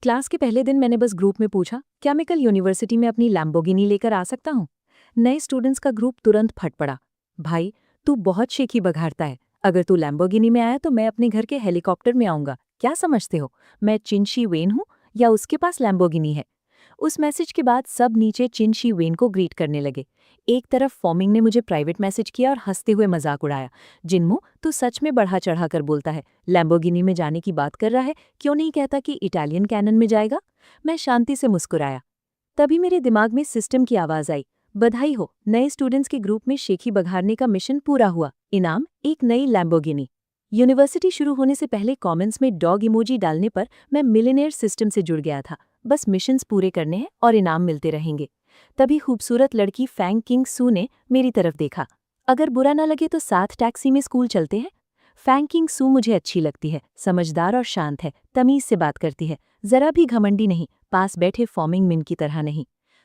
Class के पहले दिन मैंने बस ग्रुप में पूछा, क्या मैं कल यूनिवर्सिटी में अपनी लैम्बोर्गिनी लेकर आ सकता हूँ? नए स्टूडेंट्स का ग्रुप तुरंत फट पड़ा। भाई, तू बहुत शेखी बघाड़ता है। अगर तू लैम्बोर्गिनी में आया तो मैं अपने घर के हेलीकॉप्टर में आऊंगा। क्या समझते हो, मैं चिंशी वेन हूँ या उसके पास लैम्बोर्गिनी है? उस मैसेज के बाद सब नीचे चिंशी वेन को ग्रीट करने लगे। एक तरफ फॉमिंग ने मुझे प्राइवेट मैसेज किया और हंसते हुए मजाक उड़ाया। जिन्मो, तू सच में बढ़ा चढ़ा कर बोलता है। लैम्बोर्गिनी में जाने की बात कर रहा है, क्यों नहीं कहता कि इटालियन कैनन में जाएगा? मैं शांति से मुस्कुराया। तभी मेरे दिमाग में सिस्टम की आवाज आई। बधाई हो, नए स्टूडेंट्स के ग्रुप में शेखी बघाड़ने का मिशन पूरा हुआ। इनाम, एक नई लैम्बोर्गिनी। यूनिवर्सिटी शुरू होने से पहले कमेंट्स में डॉग इमोजी डालने पर मैं मिलियनेयर सिस्टम से जुड़ गया था। बस मिशंस पूरे करने हैं और इनाम मिलते रहेंगे। तभी खूबसूरत लड़की फैंग किंग सू ने मेरी तरफ देखा। अगर बुरा न लगे तो साथ टैक्सी में स्कूल चलते हैं। फैंग किंग सू मुझे अच्छी लगती है, समझदार और शांत है, तमीज से बात करती है, जरा भी घमंडी नहीं, पास बैठे फॉमिंग मिन की तरह नहीं।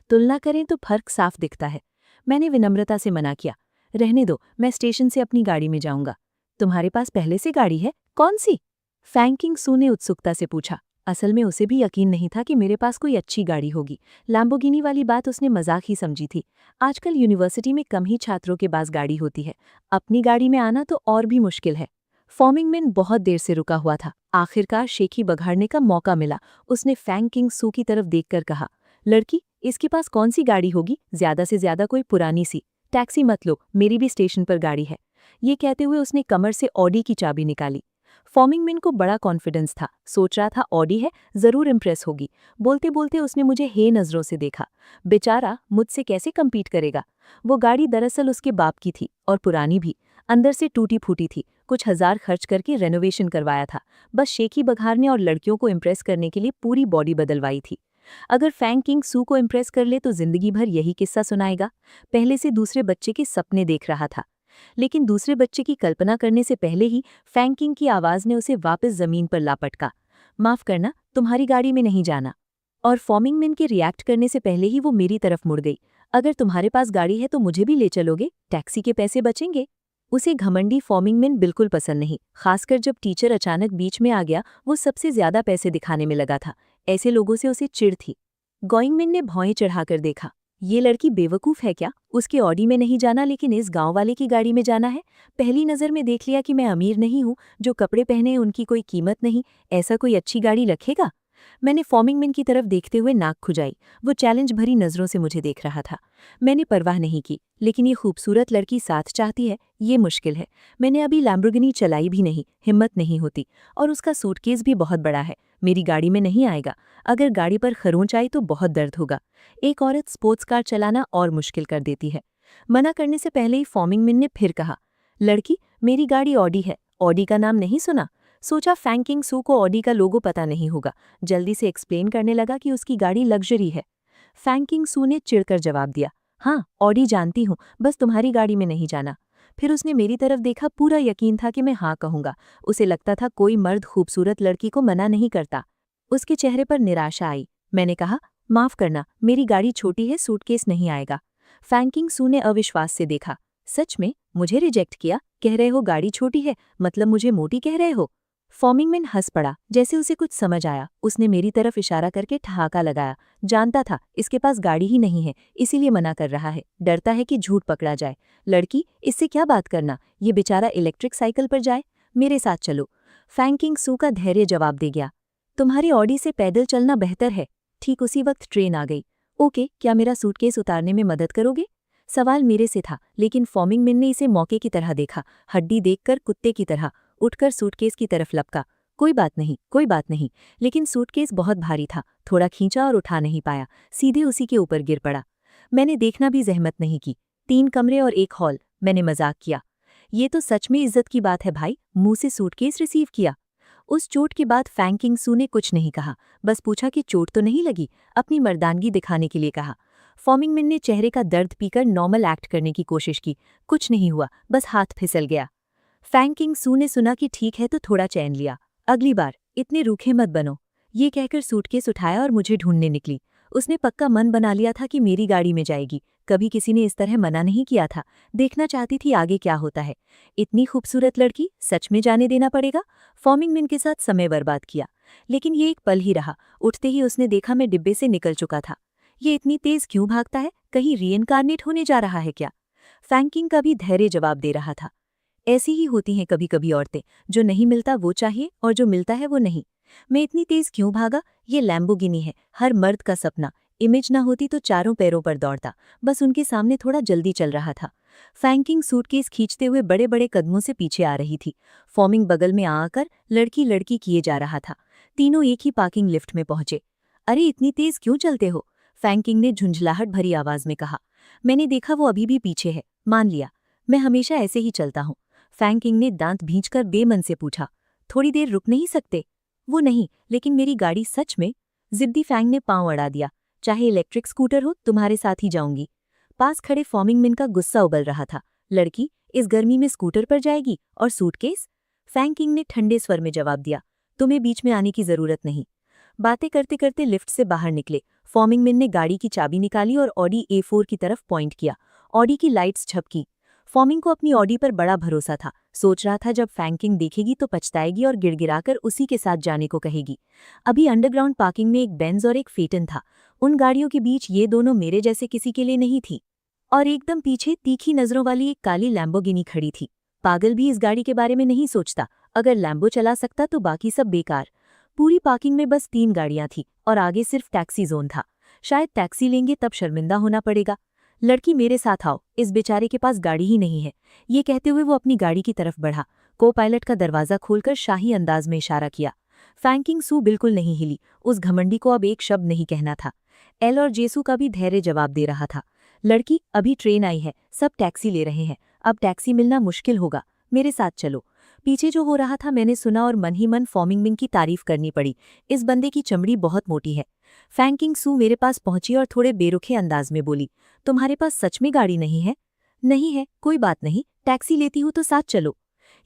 तुलना करें तो फर्क साफ दिखता है। मैंने विनम्रता से मना किया, रहने दो, मैं स्टेशन से अपनी गाड़ी में जाऊंगा। तुम्हारे पास पहले से गाड़ी है? कौन सी? फैंग किंग सू ने उत्सुकता से पूछा। असल में उसे भी यकीन नहीं था कि मेरे पास कोई अच्छी गाड़ी होगी। लैम्बोर्गिनी वाली बात उसने मजाक ही समझी थी। आजकल यूनिवर्सिटी में कम ही छात्रों के पास गाड़ी होती है, अपनी गाड़ी में आना तो और भी मुश्किल है। फॉमिंग मिन बहुत देर से रुका हुआ था। आखिरकार शेखी बघाड़ने का मौका मिला। उसने फैंग किंग सू की तरफ देखकर कहा, लड़की, इसके पास कौन सी गाड़ी होगी? ज्यादा से ज्यादा कोई पुरानी सी। टैक्सी मत लो, मेरी भी स्टेशन पर गाड़ी है। ये कहते हुए उसने कमर से ऑडी की चाबी निकाली। फॉमिंग मिन को बड़ा कॉन्फिडेंस था, सोच रहा था ऑडी है, जरूर इम्प्रेस होगी। बोलते बोलते उसने मुझे हे नजरों से देखा। बेचारा मुझसे कैसे कम्पीट करेगा? वो गाड़ी दरअसल उसके बाप की थी, और पुरानी भी, अंदर से टूटी फूटी थी। कुछ हजार खर्च करके रेनोवेशन करवाया था। बस शेखी बघाड़ने और लड़कियों को इम्प्रेस करने के लिए पूरी बॉडी बदलवाई थी। अगर फैंग किंग सू को इम्प्रेस कर ले तो जिंदगी भर यही किस्सा सुनाएगा। पहले से दूसरे बच्चे के सपने देख रहा था, लेकिन दूसरे बच्चे की कल्पना करने से पहले ही फैंग किंग की आवाज ने उसे वापस जमीन पर लापटका। माफ करना, तुम्हारी गाड़ी में नहीं जाना। और फॉमिंग मिन के रिएक्ट करने से पहले ही वो मेरी तरफ मुड़ गई। अगर तुम्हारे पास गाड़ी है तो मुझे भी ले चलोगे, टैक्सी के पैसे बचेंगे। उसे घमंडी फॉमिंग मिन बिल्कुल पसंद नहीं, खासकर जब टीचर अचानक बीच में आ गया। वो सबसे ज्यादा पैसे दिखाने में लगा था। ऐसे लोगों से उसे चिढ़ थी। गोइंग मिन ने भौएं चढ़ाकर देखा। ये लड़की बेवकूफ है क्या? उसके ऑडी में नहीं जाना लेकिन इस गांव वाले की गाड़ी में जाना है। पहली नजर में देख लिया कि मैं अमीर नहीं हूं, जो कपड़े पहने उनकी कोई कीमत नहीं। ऐसा कोई अच्छी गाड़ी रखेगा? मैंने फॉमिंग मिन की तरफ देखते हुए नाक खुजाई। वो चैलेंज भरी नजरों से मुझे देख रहा था। मैंने परवाह नहीं की, लेकिन ये खूबसूरत लड़की साथ चाहती है, ये मुश्किल है। मैंने अभी लैम्बोर्गिनी चलाई भी नहीं, हिम्मत नहीं होती। और उसका सूटकेस भी बहुत बड़ा है, मेरी गाड़ी में नहीं आएगा। अगर गाड़ी पर खरोंच आई तो बहुत दर्द होगा। एक औरत स्पोर्ट्स कार चलाना और मुश्किल कर देती है। मना करने से पहले ही फॉमिंग मिन ने फिर कहा, लड़की, मेरी गाड़ी ऑडी है। ऑडी का नाम नहीं सुना? सोचा फैंग किंग सू को ऑडी का लोगो पता नहीं होगा। जल्दी से एक्सप्लेन करने लगा कि उसकी गाड़ी लग्जरी है। फैंग किंग सू ने चिढ़कर जवाब दिया, हाँ, ऑडी जानती हूँ, बस तुम्हारी गाड़ी में नहीं जाना। फिर उसने मेरी तरफ देखा। पूरा यकीन था कि मैं हाँ कहूंगा। उसे लगता था कोई मर्द खूबसूरत लड़की को मना नहीं करता। उसके चेहरे पर निराशा आई। मैंने कहा, माफ करना, मेरी गाड़ी छोटी है, सूटकेस नहीं आएगा। फैंग किंग सू ने अविश्वास से देखा। सच में? मुझे रिजेक्ट किया? कह रहे हो गाड़ी छोटी है, मतलब मुझे मोटी कह रहे हो? फॉमिंग मिन हंस पड़ा, जैसे उसे कुछ समझ आया। उसने मेरी तरफ इशारा करके ठहाका लगाया। जानता था इसके पास गाड़ी ही नहीं है, इसीलिए मना कर रहा है। डरता है कि झूठ पकड़ा जाए। लड़की, इससे क्या बात करना, ये बेचारा इलेक्ट्रिक साइकिल पर जाए। मेरे साथ चलो। फैंग किंग सू का धैर्य जवाब दे गया। तुम्हारी ऑडी से पैदल चलना बेहतर है। ठीक उसी वक्त ट्रेन आ गई। ओके, क्या मेरा सूटकेस उतारने में मदद करोगे? सवाल मेरे से था, लेकिन फॉमिंग मिन ने इसे मौके की तरह देखा। हड्डी देखकर कुत्ते की तरह उठकर सूटकेस की तरफ लपका। कोई बात नहीं, कोई बात नहीं। लेकिन सूटकेस बहुत भारी था। थोड़ा खींचा और उठा नहीं पाया, सीधे उसी के ऊपर गिर पड़ा। मैंने देखना भी जहमत नहीं की। 3 कमरे और 1 हॉल। मैंने मजाक किया, ये तो सच में इज्जत की बात है भाई, मुंह से सूटकेस रिसीव किया। उस चोट के बाद फैंग किंग सू ने कुछ नहीं कहा, बस पूछा कि चोट तो नहीं लगी। अपनी मर्दानगी दिखाने के लिए कहा। फॉमिंग मिन ने चेहरे का दर्द पीकर नॉर्मल एक्ट करने की कोशिश की। कुछ नहीं हुआ, बस हाथ फिसल गया। फैंग किंग सू ने सुना कि ठीक है तो थोड़ा चैन लिया। अगली बार इतने रूखे मत बनो, ये कहकर सूटकेस उठाया और मुझे ढूंढने निकली। उसने पक्का मन बना लिया था कि मेरी गाड़ी में जाएगी। कभी किसी ने इस तरह मना नहीं किया था। देखना चाहती थी आगे क्या होता है। इतनी खूबसूरत लड़की, सच में जाने देना पड़ेगा। फॉर्मिंग मिन के साथ समय बर्बाद किया, लेकिन ये एक पल ही रहा। उठते ही उसने देखा मैं डिब्बे से निकल चुका था। ये इतनी तेज क्यों भागता है? कहीं रीइंकार्नेट होने जा रहा है क्या? फैंकिंग का भी धैर्य जवाब दे रहा था। ऐसी ही होती हैं कभी कभी औरतें, जो नहीं मिलता वो चाहिए और जो मिलता है वो नहीं। मैं इतनी तेज क्यों भागा? ये लैम्बोर्गिनी है, हर मर्द का सपना। इमेज ना होती तो चारों पैरों पर दौड़ता, बस उनके सामने थोड़ा जल्दी चल रहा था। फैंकिंग सूटकेस खींचते हुए बड़े बड़े कदमों से पीछे आ रही थी। फॉर्मिंग बगल में आकर लड़की लड़की किए जा रहा था। तीनों एक ही पार्किंग लिफ्ट में पहुंचे। अरे इतनी तेज क्यों चलते हो? फैंकिंग ने झुंझलाहट भरी आवाज में कहा। मैंने देखा वो अभी भी पीछे है, मान लिया। मैं हमेशा ऐसे ही चलता हूँ। फैंकिंग ने दांत भींचकर बेमन से पूछा। थोड़ी देर रुक नहीं सकते? वो नहीं, लेकिन मेरी गाड़ी सच में। जिद्दी फैंग ने पांव अड़ा दिया। चाहे इलेक्ट्रिक स्कूटर हो, तुम्हारे साथ ही जाऊंगी। पास खड़े फॉर्मिंग मिन का गुस्सा उबल रहा था। लड़की इस गर्मी में स्कूटर पर जाएगी और सूटकेस? फैंकिंग ने ठंडे स्वर में जवाब दिया। तुम्हें बीच में आने की जरूरत नहीं। बातें करते करते लिफ्ट से बाहर निकले। फॉर्मिंग मिन ने गाड़ी की चाबी निकाली और ऑडी A4 की तरफ पॉइंट किया। ऑडी की लाइट्स झपकी। फॉर्मिंग को अपनी ऑडी पर बड़ा भरोसा था। सोच रहा था जब फैंकिंग देखेगी तो पछताएगी और गिड़गिड़ाकर उसी के साथ जाने को कहेगी। अभी अंडरग्राउंड पार्किंग में एक बेंज और एक फेटन था। उन गाड़ियों के बीच ये दोनों मेरे जैसे किसी के लिए नहीं थी। और एकदम पीछे तीखी नजरों वाली एक काली लैम्बोर्गिनी खड़ी थी। पागल भी इस गाड़ी के बारे में नहीं सोचता। अगर लैम्बो चला सकता तो बाकी सब बेकार। पूरी पार्किंग में बस 3 गाड़ियां थी और आगे सिर्फ टैक्सी जोन था। शायद टैक्सी लेंगे तब शर्मिंदा होना पड़ेगा। लड़की मेरे साथ आओ, इस बेचारे के पास गाड़ी ही नहीं है। ये कहते हुए वो अपनी गाड़ी की तरफ बढ़ा। को पायलट का दरवाजा खोलकर शाही अंदाज में इशारा किया। फैंकिंग सू बिल्कुल नहीं हिली। उस घमंडी को अब एक शब्द नहीं कहना था। एल और जेसू का भी धैर्य जवाब दे रहा था। लड़की अभी ट्रेन आई है, सब टैक्सी ले रहे हैं। अब टैक्सी मिलना मुश्किल होगा, मेरे साथ चलो। पीछे जो हो रहा था मैंने सुना और मन ही मन फॉर्मिंग मिन की तारीफ करनी पड़ी। इस बंदे की चमड़ी बहुत मोटी है। फैंकिंग सू मेरे पास पहुंची और थोड़े बेरुखे अंदाज में बोली। तुम्हारे पास सच में गाड़ी नहीं है? नहीं है, कोई बात नहीं, टैक्सी लेती हूँ तो साथ चलो।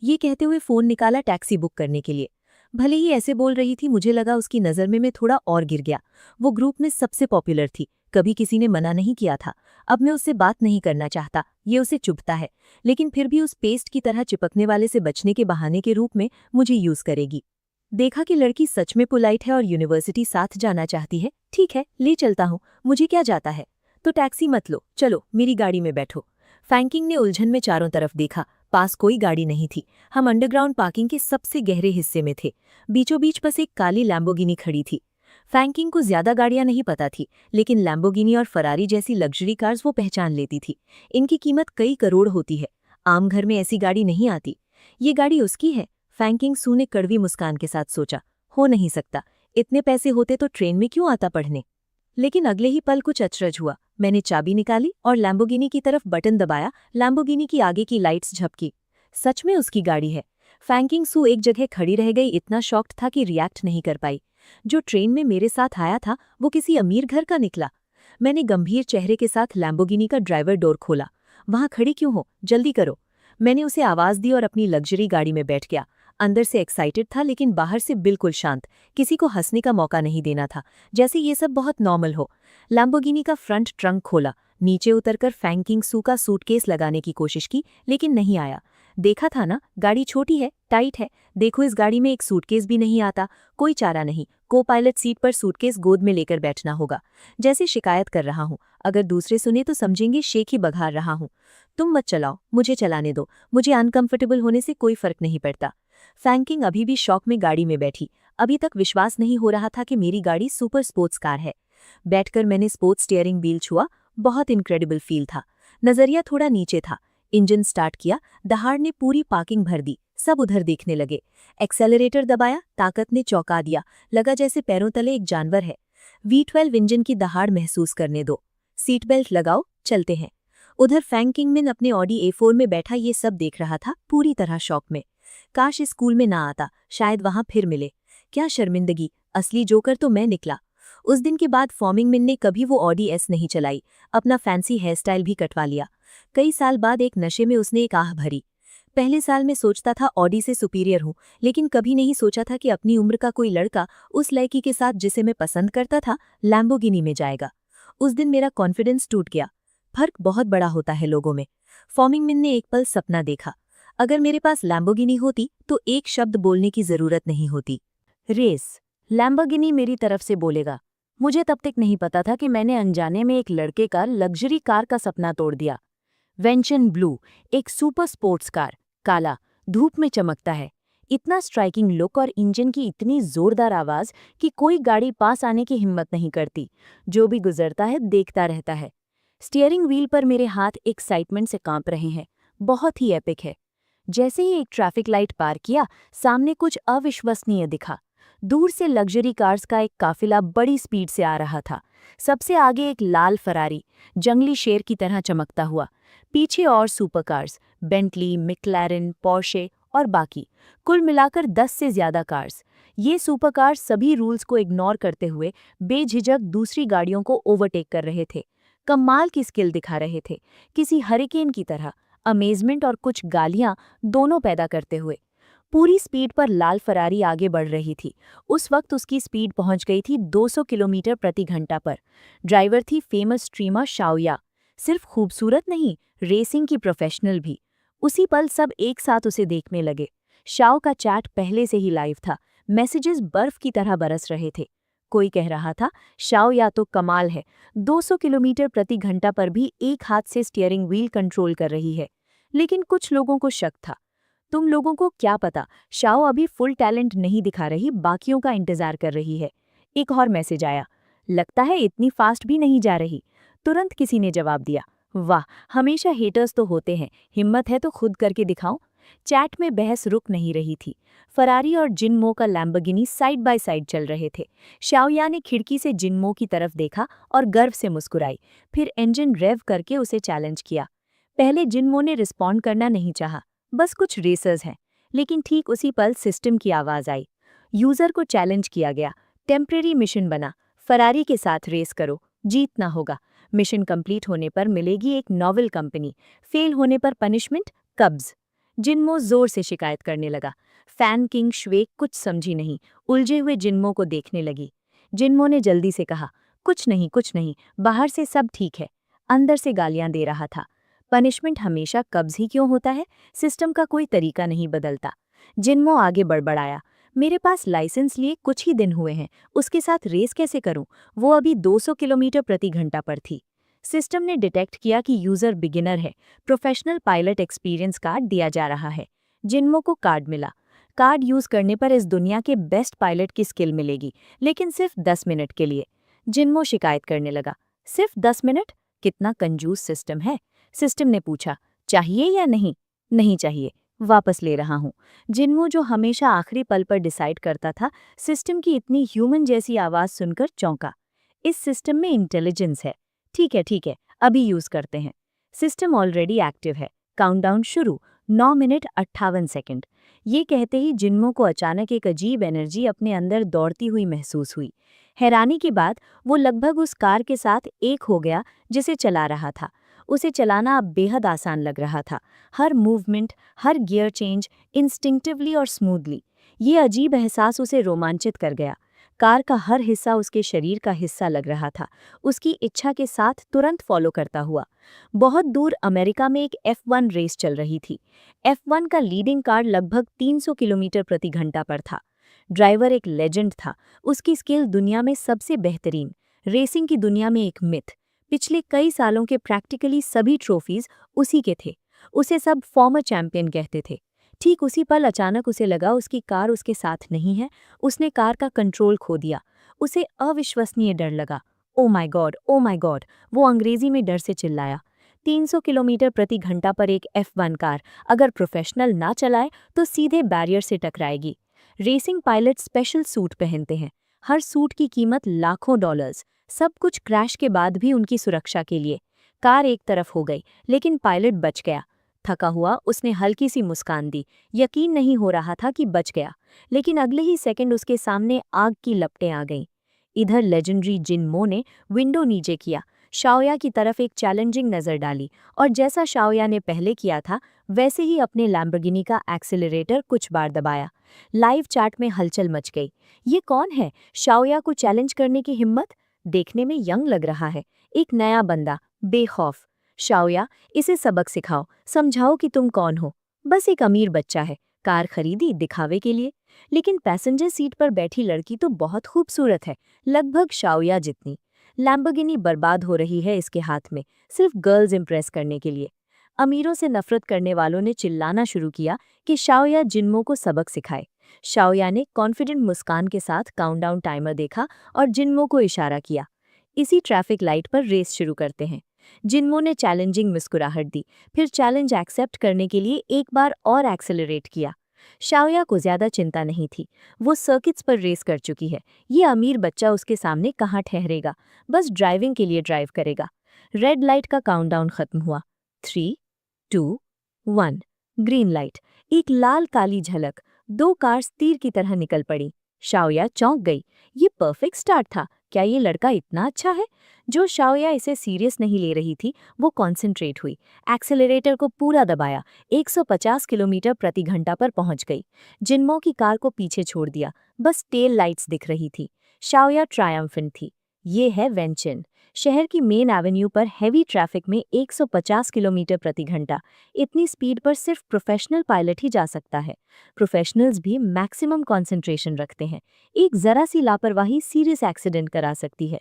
ये कहते हुए फोन निकाला टैक्सी बुक करने के लिए। भले ही ऐसे बोल रही थी, मुझे लगा उसकी नज़र में मैं थोड़ा और गिर गया। वो ग्रुप में सबसे पॉपुलर थी, कभी किसी ने मना नहीं किया था। अब मैं उससे बात नहीं करना चाहता, ये उसे चुभता है, लेकिन फिर भी उस पेस्ट की तरह चिपकने वाले से बचने के बहाने के रूप में मुझे यूज करेगी। देखा कि लड़की सच में पोलाइट है और यूनिवर्सिटी साथ जाना चाहती है। ठीक है, ले चलता हूँ, मुझे क्या जाता है। तो टैक्सी मत लो, चलो मेरी गाड़ी में बैठो। फैंकिंग ने उलझन में चारों तरफ देखा। पास कोई गाड़ी नहीं थी। हम अंडरग्राउंड पार्किंग के सबसे गहरे हिस्से में थे। बीचों बीच बस एक काली लैम्बोर्गिनी खड़ी थी। फैंकिंग को ज्यादा गाड़ियां नहीं पता थी, लेकिन लैम्बोर्गिनी और फरारी जैसी लग्जरी कार्स वो पहचान लेती थी। इनकी कीमत कई करोड़ होती है। आम घर में ऐसी गाड़ी नहीं आती। ये गाड़ी उसकी है। फैंकिंग सू ने कड़वी मुस्कान के साथ सोचा। हो नहीं सकता, इतने पैसे होते तो ट्रेन में क्यों आता पढ़ने। लेकिन अगले ही पल कुछ अचरज हुआ। मैंने चाबी निकाली और लैम्बोर्गिनी की तरफ बटन दबाया। लैम्बोर्गिनी की आगे की लाइट्स झपकी। सच में उसकी गाड़ी है। फैंकिंग सू एक जगह खड़ी रह गई, इतना शॉक्ड था कि रिएक्ट नहीं कर पाई। जो ट्रेन में मेरे साथ आया था वो किसी अमीर घर का निकला। मैंने गंभीर चेहरे के साथ लैम्बोर्गिनी का ड्राइवर डोर खोला। वहां खड़ी क्यों हो, जल्दी करो। मैंने उसे आवाज दी और अपनी लग्जरी गाड़ी में बैठ गया। अंदर से एक्साइटेड था, लेकिन बाहर से बिल्कुल शांत। किसी को हंसने का मौका नहीं देना था, जैसे ये सब बहुत नॉर्मल हो। लैम्बोर्गिनी का फ्रंट ट्रंक खोला। नीचे उतरकर फैंकिंग सू का सूटकेस लगाने की कोशिश की, लेकिन नहीं आया। देखा था ना, गाड़ी छोटी है, टाइट है। देखो इस गाड़ी में एक सूटकेस भी नहीं आता। कोई चारा नहीं, को पायलट सीट पर सूटकेस गोद में लेकर बैठना होगा। जैसे शिकायत कर रहा हूँ, अगर दूसरे सुने तो समझेंगे शेख ही बघार रहा हूँ। तुम मत चलाओ, मुझे चलाने दो, मुझे अनकंफर्टेबल होने से कोई फर्क नहीं पड़ता। फैंकिंग अभी भी शौक में गाड़ी में बैठी। अभी तक विश्वास नहीं हो रहा था कि मेरी गाड़ी सुपर स्पोर्ट्स कार है। बैठकर मैंने स्पोर्ट्स स्टीयरिंग व्हील छुआ। बहुत इनक्रेडिबल फील था। नजरिया थोड़ा नीचे था। इंजन स्टार्ट किया। दहाड़ ने पूरी पार्किंग भर दी। सब उधर देखने लगे। एक्सेलरेटर दबाया, ताकत ने चौंका दिया। लगा जैसे पैरों तले एक जानवर है। V12 इंजन की दहाड़ महसूस करने दो। सीट बेल्ट लगाओ, चलते हैं। उधर फैंकिंग मिन अपने ऑडी A4 में बैठा ये सब देख रहा था, पूरी तरह शौक में। काश इस स्कूल में ना आता, शायद वहां फिर मिले। क्या शर्मिंदगी, असली जोकर तो मैं निकला। उस दिन के बाद फॉर्मिंग मिन ने कभी वो ऑडी S नहीं चलाई। अपना फैंसी हेयर स्टाइल भी कटवा लिया। कई साल बाद एक नशे में उसने एक आह भरी। पहले साल में सोचता था ऑडी से सुपीरियर हूं, लेकिन कभी नहीं सोचा था कि अपनी उम्र का कोई लड़का उस लड़की के साथ जिसे मैं पसंद करता था लैम्बोर्गिनी में जाएगा। उस दिन मेरा कॉन्फिडेंस टूट गया। फर्क बहुत बड़ा होता है लोगों में। फॉमिंगमिन ने एक पल सपना देखा, अगर मेरे पास लैम्बोर्गिनी होती तो एक शब्द बोलने की जरूरत नहीं होती। रेस। लैम्बोर्गिनी मेरी तरफ से बोलेगा। मुझे तब तक नहीं पता था कि मैंने अनजाने में एक लड़के का लग्जरी कार का सपना तोड़ दिया। वेंचन ब्लू, एक सुपर स्पोर्ट्स कार, काला, धूप में चमकता है। इतना स्ट्राइकिंग लुक और इंजन की इतनी जोरदार आवाज कि कोई गाड़ी पास आने की हिम्मत नहीं करती। जो भी गुजरता है देखता रहता है। स्टीयरिंग व्हील पर मेरे हाथ एक्साइटमेंट से कांप रहे हैं। बहुत ही एपिक है। जैसे ही एक ट्रैफिक लाइट पार किया, सामने कुछ अविश्वसनीय दिखा। दूर से लग्जरी कार्स का एक काफिला बड़ी स्पीड से आ रहा था। सबसे आगे एक लाल फरारी, जंगली शेर की तरह चमकता हुआ। पीछे और super cars, Bentley, McLaren, Porsche और बाकी, कुल मिलाकर 10 से ज्यादा कार्स। ये सुपर कार्स सभी रूल्स को इग्नोर करते हुए बेझिझक दूसरी गाड़ियों को ओवरटेक कर रहे थे। कमाल की स्किल दिखा रहे थे, किसी हरिकेन की तरह। अमेजमेंट और कुछ गालियां दोनों पैदा करते हुए। पूरी स्पीड पर लाल फरारी आगे बढ़ रही थी। उस वक्त उसकी स्पीड पहुंच गई थी 200 किलोमीटर प्रति घंटा पर। ड्राइवर थी फेमस स्ट्रीमर शाओया। सिर्फ खूबसूरत नहीं, रेसिंग की प्रोफेशनल भी। उसी पल सब एक साथ उसे देखने लगे। शाओ का चैट पहले से ही लाइव था। मैसेजेस बर्फ की तरह बरस रहे थे। कोई कह रहा था, शाओ या तो कमाल है, 200 किलोमीटर प्रति घंटा पर भी एक हाथ से स्टीयरिंग व्हील कंट्रोल कर रही है। लेकिन कुछ लोगों को शक था। तुम लोगों को क्या पता, शाओ अभी फुल टैलेंट नहीं दिखा रही, बाकियों का इंतजार कर रही है। एक और मैसेज आया, लगता है इतनी फास्ट भी नहीं जा रही। तुरंत किसी ने जवाब दिया, वाह, हमेशा हेटर्स तो होते हैं, हिम्मत है तो खुद करके दिखाओ। चैट में बहस रुक नहीं रही थी। फरारी और जिनमो का लैम्बोर्गिनी साइड बाय साइड चल रहे थे। शाओया ने खिड़की से जिनमो की तरफ देखा और गर्व से मुस्कुराई, फिर इंजन रेव करके उसे चैलेंज किया। पहले जिनमो ने रिस्पॉन्ड करना नहीं चाहा, बस कुछ रेसर्स हैं। लेकिन ठीक उसी पल सिस्टम की आवाज आई। यूजर को चैलेंज किया गया। टेम्परेरी मिशन बना, फरारी के साथ रेस करो, जीतना होगा। मिशन कंप्लीट होने पर मिलेगी एक नॉवल कंपनी, फेल होने पर पनिशमेंट, कब्ज। जिनमो जोर से शिकायत करने लगा। फैन किंग श्वेक कुछ समझी नहीं, उलझे हुए जिनमो को देखने लगी। जिनमो ने जल्दी से कहा, कुछ नहीं, बाहर से सब ठीक है। अंदर से गालियां दे रहा था। पनिशमेंट हमेशा कब्ज ही क्यों होता है? सिस्टम का कोई तरीका नहीं बदलता। जिनमो आगे बड़बड़ाया, मेरे पास लाइसेंस लिए कुछ ही दिन हुए हैं, उसके साथ रेस कैसे करूं? वो अभी 200 किलोमीटर प्रति घंटा पर थी। सिस्टम ने डिटेक्ट किया कि यूजर बिगिनर है। प्रोफेशनल पायलट एक्सपीरियंस कार्ड दिया जा रहा है। जिनमो को कार्ड मिला। कार्ड यूज करने पर इस दुनिया के बेस्ट पायलट की स्किल मिलेगी, लेकिन सिर्फ 10 मिनट के लिए। जिनमो शिकायत करने लगा, सिर्फ 10 मिनट? कितना कंजूस सिस्टम है। सिस्टम ने पूछा, चाहिए या नहीं? नहीं चाहिए, वापस ले रहा हूं। जिनमो, जो हमेशा आखिरी पल पर डिसाइड करता था, सिस्टम की इतनी ह्यूमन जैसी आवाज सुनकर चौंका। इस सिस्टम में इंटेलिजेंस है। ठीक है, अभी यूज करते हैं। सिस्टम ऑलरेडी एक्टिव है। काउंटडाउन शुरू, 9 मिनट 58 सेकंड। ये कहते ही जिनमो को अचानक एक अजीब एनर्जी अपने अंदर दौड़ती हुई महसूस हुई। हैरानी की बात, वो लगभग उस कार के साथ एक हो गया जिसे चला रहा था। उसे चलाना अब बेहद आसान लग रहा था। हर मूवमेंट, हर गियर चेंज, इंस्टिंक्टिवली और स्मूथली। ये अजीब एहसास उसे रोमांचित कर गया। कार का हर हिस्सा उसके शरीर का हिस्सा लग रहा था, उसकी इच्छा के साथ तुरंत फॉलो करता हुआ। बहुत दूर अमेरिका में एक F1 रेस चल रही थी। F1 का लीडिंग कार लगभग 300 किलोमीटर प्रति घंटा पर था। ड्राइवर एक लेजेंड था, उसकी स्किल दुनिया में सबसे बेहतरीन। रेसिंग की दुनिया में एक मिथ। पिछले कई सालों के प्रैक्टिकली सभी ट्रॉफीज उसी के थे। उसे सब फॉर्मर चैंपियन कहते थे। ठीक उसी पल अचानक उसे लगा उसकी कार उसके साथ नहीं है। उसने कार का कंट्रोल खो दिया। उसे अविश्वसनीय डर लगा। Oh my God, oh my God, वो अंग्रेजी में डर से चिल्लाया। 300 किलोमीटर प्रति घंटा पर एक F1 कार अगर प्रोफेशनल ना चलाए तो सीधे बैरियर से टकराएगी। रेसिंग पायलट स्पेशल सूट पहनते हैं। हर सूट की कीमत लाखों डॉलर्स। सब कुछ क्रैश के बाद भी उनकी सुरक्षा के लिए। कार एक तरफ हो गई, लेकिन पायलट बच गया। थका हुआ उसने हल्की सी मुस्कान दी। यकीन नहीं हो रहा था कि बच गया, लेकिन अगले ही सेकंड उसके सामने आग की लपटें आ गईं। इधर लेजेंडरी जिनमो ने विंडो नीचे किया, शाओया की तरफ एक चैलेंजिंग नज़र डाली और जैसा शाओया ने पहले किया था वैसे ही अपने लैम्बोर्गिनी का एक्सेलरेटर कुछ बार दबाया। लाइव चैट में हलचल मच गई। ये कौन है? शाओया को चैलेंज करने की हिम्मत? देखने में यंग लग रहा है, एक नया बंदा, बेखौफ। शाओया, इसे सबक सिखाओ, समझाओ कि तुम कौन हो। बस एक अमीर बच्चा है, कार खरीदी दिखावे के लिए। लेकिन पैसेंजर सीट पर बैठी लड़की तो बहुत खूबसूरत है, लगभग शाओया जितनी। लैम्बोर्गिनी बर्बाद हो रही है इसके हाथ में, सिर्फ गर्ल्स इंप्रेस करने के लिए। अमीरों से नफरत करने वालों ने चिल्लाना शुरू किया कि शाओया जिन्मो को सबक सिखाए। शाओया ने कॉन्फिडेंट मुस्कान के साथ काउंटडाउन टाइमर देखा और जिन्मो को इशारा किया। इसी ट्रैफिक लाइट पर रेस शुरू करते हैं। जिन्मो ने चैलेंजिंग मुस्कुराहट दी, फिर चैलेंज एक्सेप्ट करने के लिए एक बार और एक्सेलरेट किया। शाओया को ज्यादा चिंता नहीं थी, वो सर्किट्स पर रेस कर चुकी है। ये अमीर बच्चा उसके सामने कहाँ ठहरेगा, बस ड्राइविंग के लिए ड्राइव करेगा। रेड लाइट का काउंटडाउन खत्म हुआ। 3, 2, 1। ग्रीन लाइट, एक लाल काली झलक, दो कार्स तीर की तरह निकल पड़ी। शाओया चौंक गई। ये परफेक्ट स्टार्ट था, क्या ये लड़का इतना अच्छा है? जो शाओया इसे सीरियस नहीं ले रही थी, वो कॉन्सेंट्रेट हुई। एक्सेलरेटर को पूरा दबाया, 150 किलोमीटर प्रति घंटा पर पहुंच गई। जिन्मो की कार को पीछे छोड़ दिया, बस टेल लाइट्स दिख रही थी। शाओया ट्रायम्फेंट थी। ये है वेंचिन, शहर की मेन एवेन्यू पर हैवी ट्रैफिक में 150 किलोमीटर प्रति घंटा। इतनी स्पीड पर सिर्फ प्रोफेशनल पायलट ही जा सकता है। प्रोफेशनल्स भी मैक्सिमम कंसंट्रेशन रखते हैं। एक जरा सी लापरवाही सीरियस एक्सीडेंट करा सकती है।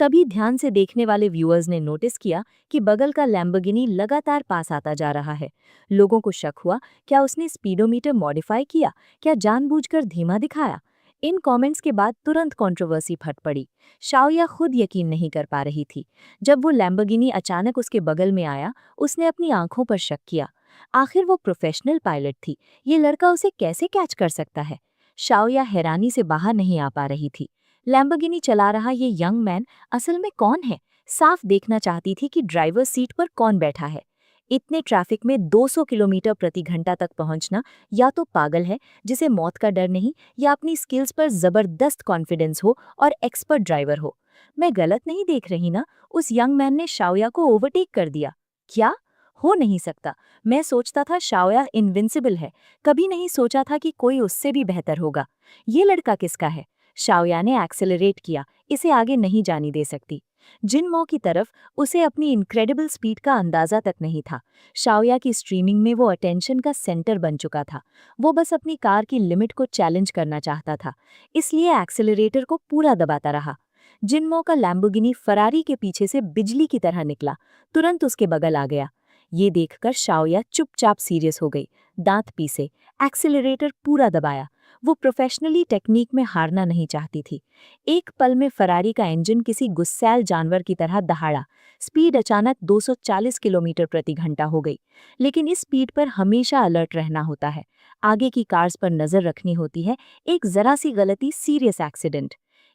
तभी ध्यान से देखने वाले व्यूअर्स ने नोटिस किया कि बगल का लैम्बोर्गिनी लगातार पास आता जा रहा है। लोगों को शक हुआ, क्या उसने स्पीडोमीटर मॉडिफाई किया, क्या जानबूझकर धीमा दिखाया? इन कमेंट्स के बाद तुरंत कंट्रोवर्सी फट पड़ी। शाओया खुद यकीन नहीं कर पा रही थी। जब वो लैम्बोर्गिनी अचानक उसके बगल में आया, उसने अपनी आंखों पर शक किया। आखिर वो प्रोफेशनल पायलट थी, ये लड़का उसे कैसे कैच कर सकता है? शाओया हैरानी से बाहर नहीं आ पा रही थी। लैम्बोर्गिनी चला रहा ये यंग मैन असल में कौन है? साफ देखना चाहती थी कि ड्राइवर सीट पर कौन बैठा है। इतने ट्रैफिक में 200 किलोमीटर प्रति घंटा तक पहुंचना या तो पागल है जिसे मौत का डर नहीं, या अपनी स्किल्स पर जबरदस्त कॉन्फिडेंस हो और एक्सपर्ट ड्राइवर हो। मैं गलत नहीं देख रही ना? उस यंग मैन ने शाओया को ओवरटेक कर दिया। क्या? हो नहीं सकता। मैं सोचता था शाओया इनविंसिबल है, कभी नहीं सोचा था कि कोई उससे भी बेहतर होगा। ये लड़का किसका है? शाओया ने एक्सेलरेट किया, इसे आगे नहीं जाने दे सकती। जिन्मो की तरफ उसे अपनी इनक्रेडिबल स्पीड का अंदाजा तक नहीं था। शाओया की स्ट्रीमिंग में वो अटेंशन का सेंटर बन चुका था। वो बस अपनी कार की लिमिट को चैलेंज करना चाहता था, इसलिए एक्सेलरेटर को पूरा दबाता रहा। जिन्मो का लैम्बोर्गिनी फरारी के पीछे से बिजली की तरह निकला, तुरंत उसके बगल आ गया। ये देखकर शाओया चुपचाप सीरियस हो गई, दांत पीसे, एक्सेलरेटर पूरा दबाया। वो प्रोफेशनली टेक्निक में हारना नहीं चाहती थी। एक पल में फरारी का इंजन किसी गुस्सैल जानवर की तरह दहाड़ा। स्पीड अचानक 240 किलोमीटर प्रति घंटा हो गई। लेकिन इस स्पीड पर हमेशा अलर्ट रहना होता है। आगे की कार्स पर नजर रखनी होती है। एक जरा सी गलती, सीरियस एक्सीडेंट।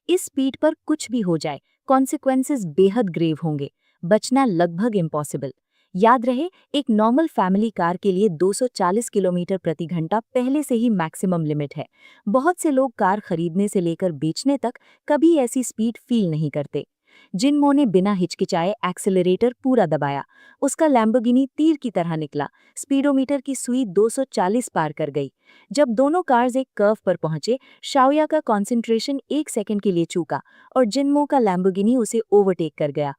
इस स्पीड पर कुछ भी हो जाए, कॉन्सिक्वेंसेस बेहद ग्रेव होंगे। बचना लगभग इम्पॉसिबल। याद रहे, एक नॉर्मल फैमिली कार के लिए 240 किलोमीटर प्रति घंटा पहले से ही मैक्सिमम लिमिट है। बहुत से लोग कार खरीदने से लेकर बेचने तक कभी ऐसी स्पीड फील नहीं करते। जिन्मो ने बिना हिचकिचाए एक्सेलरेटर पूरा दबाया। उसका लैम्बोर्गिनी तीर की तरह निकला। स्पीडोमीटर की सुई 240 पार कर गई। जब दोनों कार्स एक कर्व पर पहुंचे, शाओया का कंसंट्रेशन 1 सेकंड के लिए चूका और जिन्मो का लैम्बोर्गिनी उसे ओवरटेक कर गया।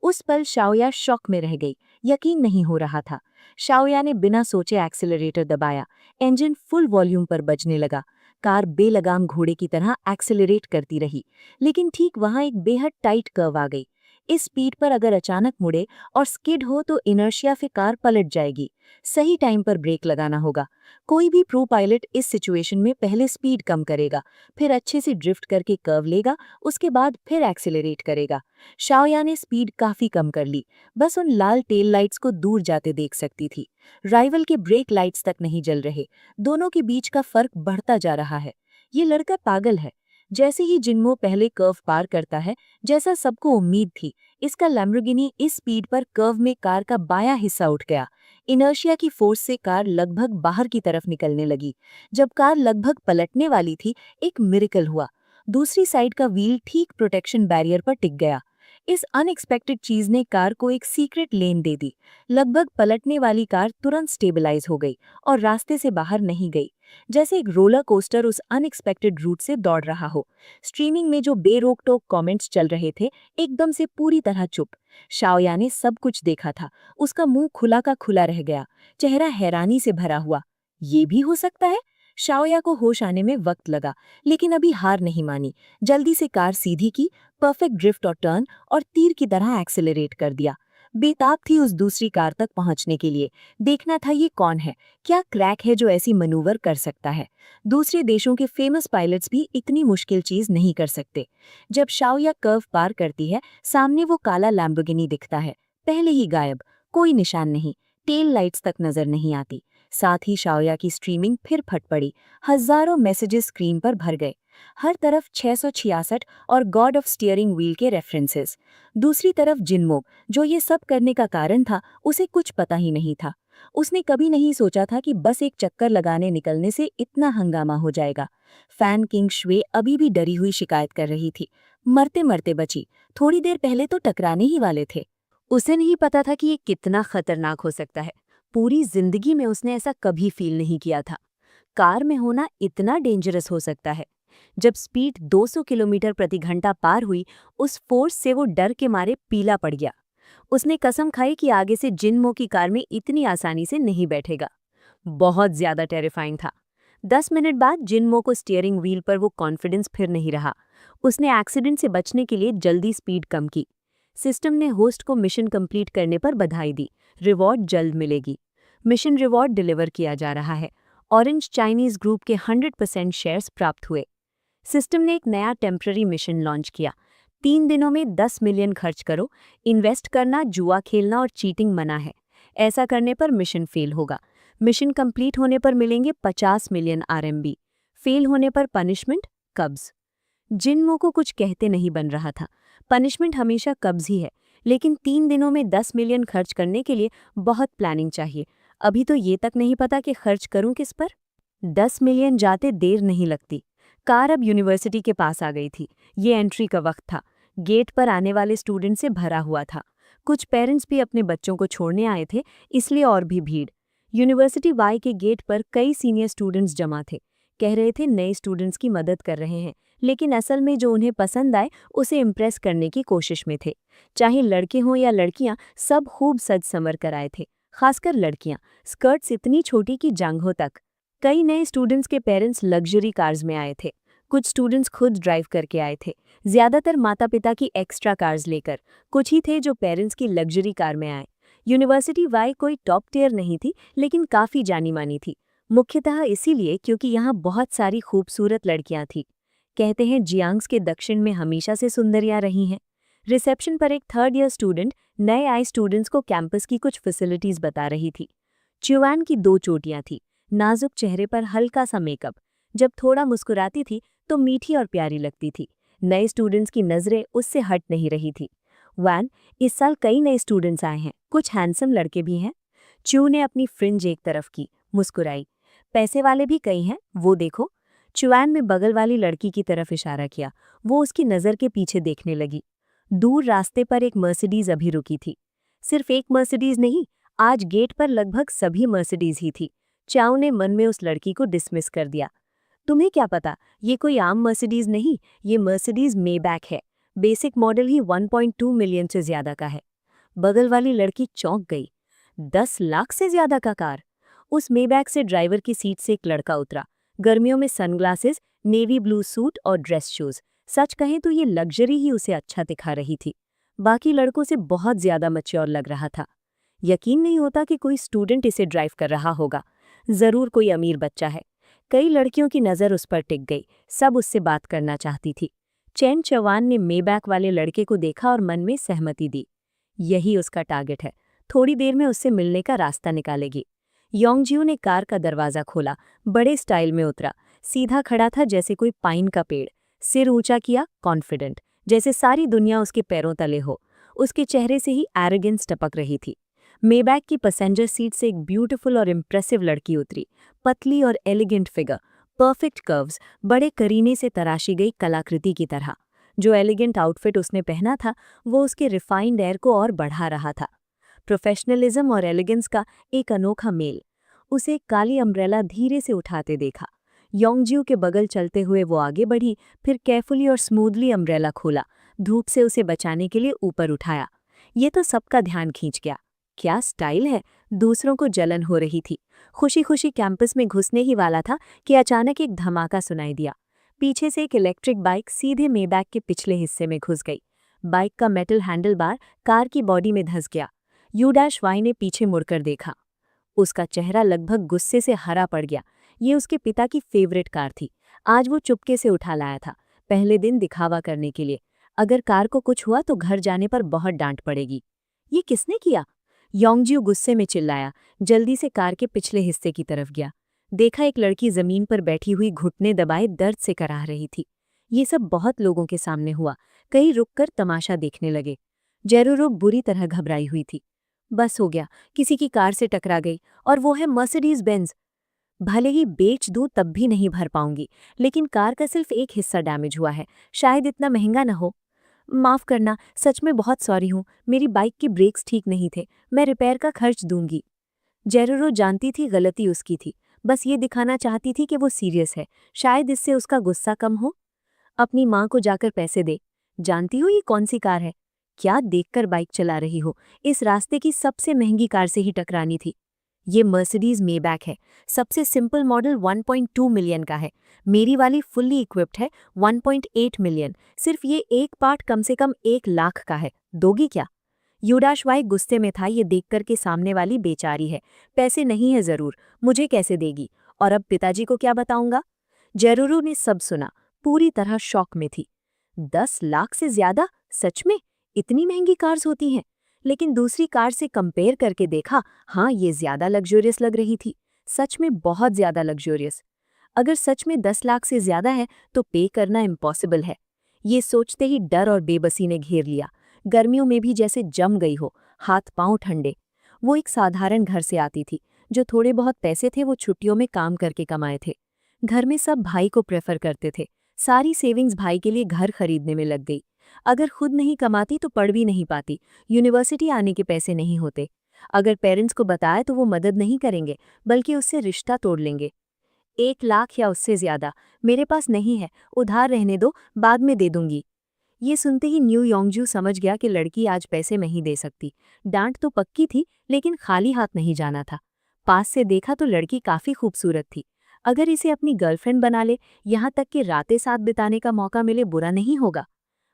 उस पल शाओया शॉक में रह गई, यकीन नहीं हो रहा था। शाओया ने बिना सोचे एक्सेलरेटर दबाया। इंजन फुल वॉल्यूम पर बजने लगा। कार बेलगाम घोड़े की तरह एक्सेलरेट करती रही, लेकिन ठीक वहां एक बेहद टाइट कर्व आ गई। इस स्पीड पर अगर अचानक मुड़े और स्किड हो तो इनर्शिया से कार पलट जाएगी। सही टाइम पर ब्रेक लगाना होगा। कोई भी प्रो पायलट इस सिचुएशन में पहले स्पीड कम करेगा, फिर अच्छे से ड्रिफ्ट करके कर्व लेगा, उसके बाद फिर एक्सेलरेट करेगा। शाओया ने स्पीड काफी कम कर ली, बस उन लाल टेल लाइट्स को दूर जाते देख सकती थी। राइवल के ब्रेक लाइट्स तक नहीं जल रहे। दोनों के बीच का फर्क बढ़ता जा रहा है। ये लड़का पागल है। जैसे ही जिन्मो पहले कर्व पार करता है, जैसा सबको उम्मीद थी, इसका लैम्बोर्गिनी इस स्पीड पर कर्व में कार का बायां हिस्सा उठ गया। इनर्शिया की फोर्स से कार लगभग बाहर की तरफ निकलने लगी। जब कार लगभग पलटने वाली थी, एक मिरेकल हुआ। दूसरी साइड का व्हील ठीक प्रोटेक्शन बैरियर पर टिक गया। इस अनएक्सपेक्टेड चीज ने कार को एक सीक्रेट लेन दे दी। लगभग पलटने वाली कार तुरंत स्टेबलाइज हो गई और रास्ते से बाहर नहीं गई, जैसे एक रोलर कोस्टर उस अनएक्सपेक्टेड रूट से दौड़ रहा हो। स्ट्रीमिंग में जो बेरोक टोक कमेंट्स चल रहे थे, एकदम से पूरी तरह चुप। शाओया ने सब कुछ देखा था, उसका मुंह खुला का खुला रह गया, चेहरा हैरानी से भरा हुआ। ये भी हो सकता है? शाओया को होश आने में वक्त लगा, लेकिन अभी हार नहीं मानी। जल्दी से कार सीधी की, परफेक्ट ड्रिफ्ट और टर्न, और तीर की तरह एक्सेलरेट कर दिया। बेताब थी उस दूसरी कार तक पहुंचने के लिए। देखना था ये कौन है, क्या क्रैक है जो ऐसी मनूवर कर सकता है। दूसरे देशों के फेमस पायलट्स भी इतनी मुश्किल चीज नहीं कर सकते। जब शाओया कर्व पार करती है, सामने वो काला लैम्बोर्गिनी दिखता है, पहले ही गायब, कोई निशान नहीं, टेल लाइट्स तक नजर नहीं आती। साथ ही शाओया की स्ट्रीमिंग फिर फट पड़ी। हजारों मैसेजेस स्क्रीन पर भर गए, हर तरफ 666 और गॉड ऑफ स्टीयरिंग व्हील के रेफरेंसेस। दूसरी तरफ जिनमोक, जो ये सब करने का कारण था, उसे कुछ पता ही नहीं था। उसने कभी नहीं सोचा था कि बस एक चक्कर लगाने निकलने से इतना हंगामा हो जाएगा। फैन किंग श्वे अभी भी डरी हुई शिकायत कर रही थी। मरते मरते बची, थोड़ी देर पहले तो टकराने ही वाले थे। उसे नहीं पता था कि ये कितना खतरनाक हो सकता है। पूरी जिंदगी में उसने ऐसा कभी फील नहीं किया था। कार में होना इतना डेंजरस हो सकता है। जब स्पीड 200 किलोमीटर प्रति घंटा पार हुई, उस फोर्स से वो डर के मारे पीला पड़ गया। उसने कसम खाई कि आगे से जिनमो की कार में इतनी आसानी से नहीं बैठेगा। बहुत ज्यादा टेरिफाइंग था। 10 मिनट बाद जिनमो को स्टीयरिंग व्हील पर वो कॉन्फिडेंस फिर नहीं रहा। उसने एक्सीडेंट से बचने के लिए जल्दी स्पीड कम की। सिस्टम ने होस्ट को मिशन कंप्लीट करने पर बधाई दी, रिवॉर्ड जल्द मिलेगी। मिशन रिवॉर्ड डिलीवर किया जा रहा है। ऑरेंज चाइनीज ग्रुप के 100% शेयर्स प्राप्त हुए। सिस्टम ने एक नया टेम्पररी मिशन लॉन्च किया। 3 दिनों में 10 मिलियन खर्च करो। इन्वेस्ट करना, जुआ खेलना और चीटिंग मना है। ऐसा करने पर मिशन फेल होगा। मिशन कंप्लीट होने पर मिलेंगे 50 मिलियन RMB। फेल होने पर पनिशमेंट, कब्ज। जिनमो को कुछ कहते नहीं बन रहा था। पनिशमेंट हमेशा कब्ज ही है, लेकिन 3 दिनों में 10 मिलियन खर्च करने के लिए बहुत प्लानिंग चाहिए। अभी तो ये तक नहीं पता कि खर्च करूं किस पर। 10 मिलियन जाते देर नहीं लगती। कार अब यूनिवर्सिटी के पास आ गई थी। ये एंट्री का वक्त था। गेट पर आने वाले स्टूडेंट से भरा हुआ था। कुछ पेरेंट्स भी अपने बच्चों को छोड़ने आए थे, इसलिए और भी भीड़। यूनिवर्सिटी वाई के गेट पर कई सीनियर स्टूडेंट्स जमा थे। कह रहे थे नए स्टूडेंट्स की मदद कर रहे हैं, लेकिन असल में जो उन्हें पसंद आए उसे इम्प्रेस करने की कोशिश में थे। चाहे लड़के हों या लड़कियां, सब खूब सज संवर कर आए थे। खासकर लड़कियां, स्कर्ट्स इतनी छोटी कि जांघों तक। कई नए स्टूडेंट्स के पेरेंट्स लग्जरी कार्स में आए थे। कुछ स्टूडेंट्स खुद ड्राइव करके आए थे, ज्यादातर माता पिता की एक्स्ट्रा कार्स लेकर। कुछ ही थे जो पेरेंट्स की लग्जरी कार में आए। यूनिवर्सिटी वाई कोई टॉप टियर नहीं थी, लेकिन काफी जानी मानी थी। मुख्यतः इसीलिए क्योंकि यहाँ बहुत सारी खूबसूरत लड़कियां थीं। कहते हैं जियांग्स के दक्षिण में हमेशा से सुंदरियां रही हैं। रिसेप्शन पर एक 3rd ईयर स्टूडेंट नए आए स्टूडेंट्स को कैंपस की कुछ फैसिलिटीज बता रही थी। च्युआन की 2 चोटियां थी, नाजुक चेहरे पर हल्का सा मेकअप। जब थोड़ा मुस्कुराती थी तो मीठी और प्यारी लगती थी। नए स्टूडेंट्स की नजरें उससे हट नहीं रही थी। वैन, इस साल कई नए स्टूडेंट्स आए हैं, कुछ हैंडसम लड़के भी हैं। च्यू ने अपनी फ्रिंज एक तरफ की, मुस्कुराई। पैसे वाले भी कई हैं, वो देखो। च्युआन ने बगल वाली लड़की की तरफ इशारा किया। वो उसकी नज़र के पीछे देखने लगी। दूर रास्ते पर एक मर्सिडीज अभी रुकी थी। सिर्फ एक मर्सिडीज नहीं, आज गेट पर लगभग सभी मर्सिडीज ही थी। चाउ ने मन में उस लड़की को डिसमिस कर दिया। तुम्हें क्या पता, ये कोई आम मर्सिडीज नहीं, ये मर्सिडीज मेबैक है। बेसिक मॉडल ही 1.2 मिलियन से ज्यादा का है। बगल वाली लड़की चौंक गई। 10 लाख से ज्यादा का कार। उस मेबैक से ड्राइवर की सीट से एक लड़का उतरा। गर्मियों में सनग्लासेस, नेवी ब्लू सूट और ड्रेस शूज। सच कहें तो ये लग्जरी ही उसे अच्छा दिखा रही थी। बाकी लड़कों से बहुत ज्यादा मैच्योर लग रहा था। यकीन नहीं होता कि कोई स्टूडेंट इसे ड्राइव कर रहा होगा। जरूर कोई अमीर बच्चा है। कई लड़कियों की नज़र उस पर टिक गई, सब उससे बात करना चाहती थी। चैन चवान ने मेबैक वाले लड़के को देखा और मन में सहमति दी। यही उसका टारगेट है, थोड़ी देर में उससे मिलने का रास्ता निकालेगी। योंगजियो ने कार का दरवाज़ा खोला, बड़े स्टाइल में उतरा। सीधा खड़ा था जैसे कोई पाइन का पेड़, सिर ऊंचा किया, कॉन्फिडेंट, जैसे सारी दुनिया उसके पैरों तले हो। उसके चेहरे से ही एरोगेंस टपक रही थी। मेबैक की पैसेंजर सीट से एक ब्यूटीफुल और इम्प्रेसिव लड़की उतरी। पतली और एलिगेंट फिगर, परफेक्ट कर्व्स, बड़े करीने से तराशी गई कलाकृति की तरह। जो एलिगेंट आउटफिट उसने पहना था वो उसके रिफाइंड एयर को और बढ़ा रहा था। प्रोफेशनलिज्म और एलिगेंस का एक अनोखा मेल। उसे एक काली अम्ब्रेला धीरे से उठाते देखा। योंगज्यू के बगल चलते हुए वो आगे बढ़ी, फिर केयरफुली और स्मूथली अम्ब्रेला खोला, धूप से उसे बचाने के लिए ऊपर उठाया। ये तो सबका ध्यान खींच गया। क्या स्टाइल है! दूसरों को जलन हो रही थी। खुशी खुशी कैंपस में घुसने ही वाला था कि अचानक एक धमाका सुनाई दिया। पीछे से एक इलेक्ट्रिक बाइक सीधे मेबैक के पिछले हिस्से में घुस गई। बाइक का मेटल हैंडल बार कार की बॉडी में धंस गया। U-Y ने पीछे मुड़कर देखा। उसका चेहरा लगभग गुस्से से हरा पड़ गया। ये उसके पिता की फेवरेट कार थी। आज वो चुपके से उठा लाया था, पहले दिन दिखावा करने के लिए। अगर कार को कुछ हुआ तो घर जाने पर बहुत डांट पड़ेगी। ये किसने किया? योंगज्यू गुस्से में चिल्लाया, जल्दी से कार के पिछले हिस्से की तरफ गया। देखा एक लड़की जमीन पर बैठी हुई घुटने दबाए दर्द से कराह रही थी। ये सब बहुत लोगों के सामने हुआ। कई रुककर तमाशा देखने लगे। जेरुरो बुरी तरह घबराई हुई थी। बस हो गया, किसी की कार से टकरा गई, और वो है मर्सिडीज बेंज। भले ही बेच दूं तब भी नहीं भर पाऊंगी, लेकिन कार का सिर्फ एक हिस्सा डैमेज हुआ है, शायद इतना महंगा न हो। माफ करना, सच में बहुत सॉरी हूँ, मेरी बाइक के ब्रेक्स ठीक नहीं थे, मैं रिपेयर का खर्च दूंगी। जेरुरो जानती थी गलती उसकी थी, बस ये दिखाना चाहती थी कि वो सीरियस है, शायद इससे उसका गुस्सा कम हो। अपनी माँ को जाकर पैसे दे। जानती हो ये कौन सी कार है? क्या देखकर बाइक चला रही हो? इस रास्ते की सबसे महंगी कार से ही टकरानी थी। ये मर्सिडीज मेबैक है। सबसे सिंपल मॉडल 1.2 मिलियन का है। मेरी वाली फुल्ली इक्विप्ड है, 1.8 मिलियन। सिर्फ ये एक पार्ट कम से कम 1 लाख का है। दोगी क्या? U-Y गुस्से में था ये देखकर कि सामने वाली बेचारी है। पैसे नहीं है जरूर, मुझे कैसे देगी? और अब पिताजी को क्या बताऊंगा? जेरुरो ने सब सुना, पूरी तरह शॉक में थी। 10 लाख से ज्यादा? सच में? इतनी महंगी कार्स होती हैं? लेकिन दूसरी कार से कंपेयर करके देखा, हाँ ये ज्यादा लग्जरियस लग रही थी। सच में बहुत ज्यादा लग्जरियस। अगर सच में 10 लाख से ज्यादा है तो पे करना इम्पॉसिबल है। ये सोचते ही डर और बेबसी ने घेर लिया। गर्मियों में भी जैसे जम गई हो, हाथ पांव ठंडे। वो एक साधारण घर से आती थी। जो थोड़े बहुत पैसे थे वो छुट्टियों में काम करके कमाए थे। घर में सब भाई को प्रेफर करते थे। सारी सेविंग्स भाई के लिए घर खरीदने में लग गई। अगर खुद नहीं कमाती तो पढ़ भी नहीं पाती, यूनिवर्सिटी आने के पैसे नहीं होते। अगर पेरेंट्स को बताए तो वो मदद नहीं करेंगे, बल्कि उससे रिश्ता तोड़ लेंगे। 1 लाख या उससे ज्यादा मेरे पास नहीं है, उधार रहने दो, बाद में दे दूंगी। ये सुनते ही न्यू योंगजू समझ गया कि लड़की आज पैसे नहीं दे सकती। डांट तो पक्की थी, लेकिन खाली हाथ नहीं जाना था। पास से देखा तो लड़की काफी खूबसूरत थी। अगर इसे अपनी गर्लफ्रेंड बना ले, यहाँ तक कि रातें साथ बिताने का मौका मिले, बुरा नहीं होगा।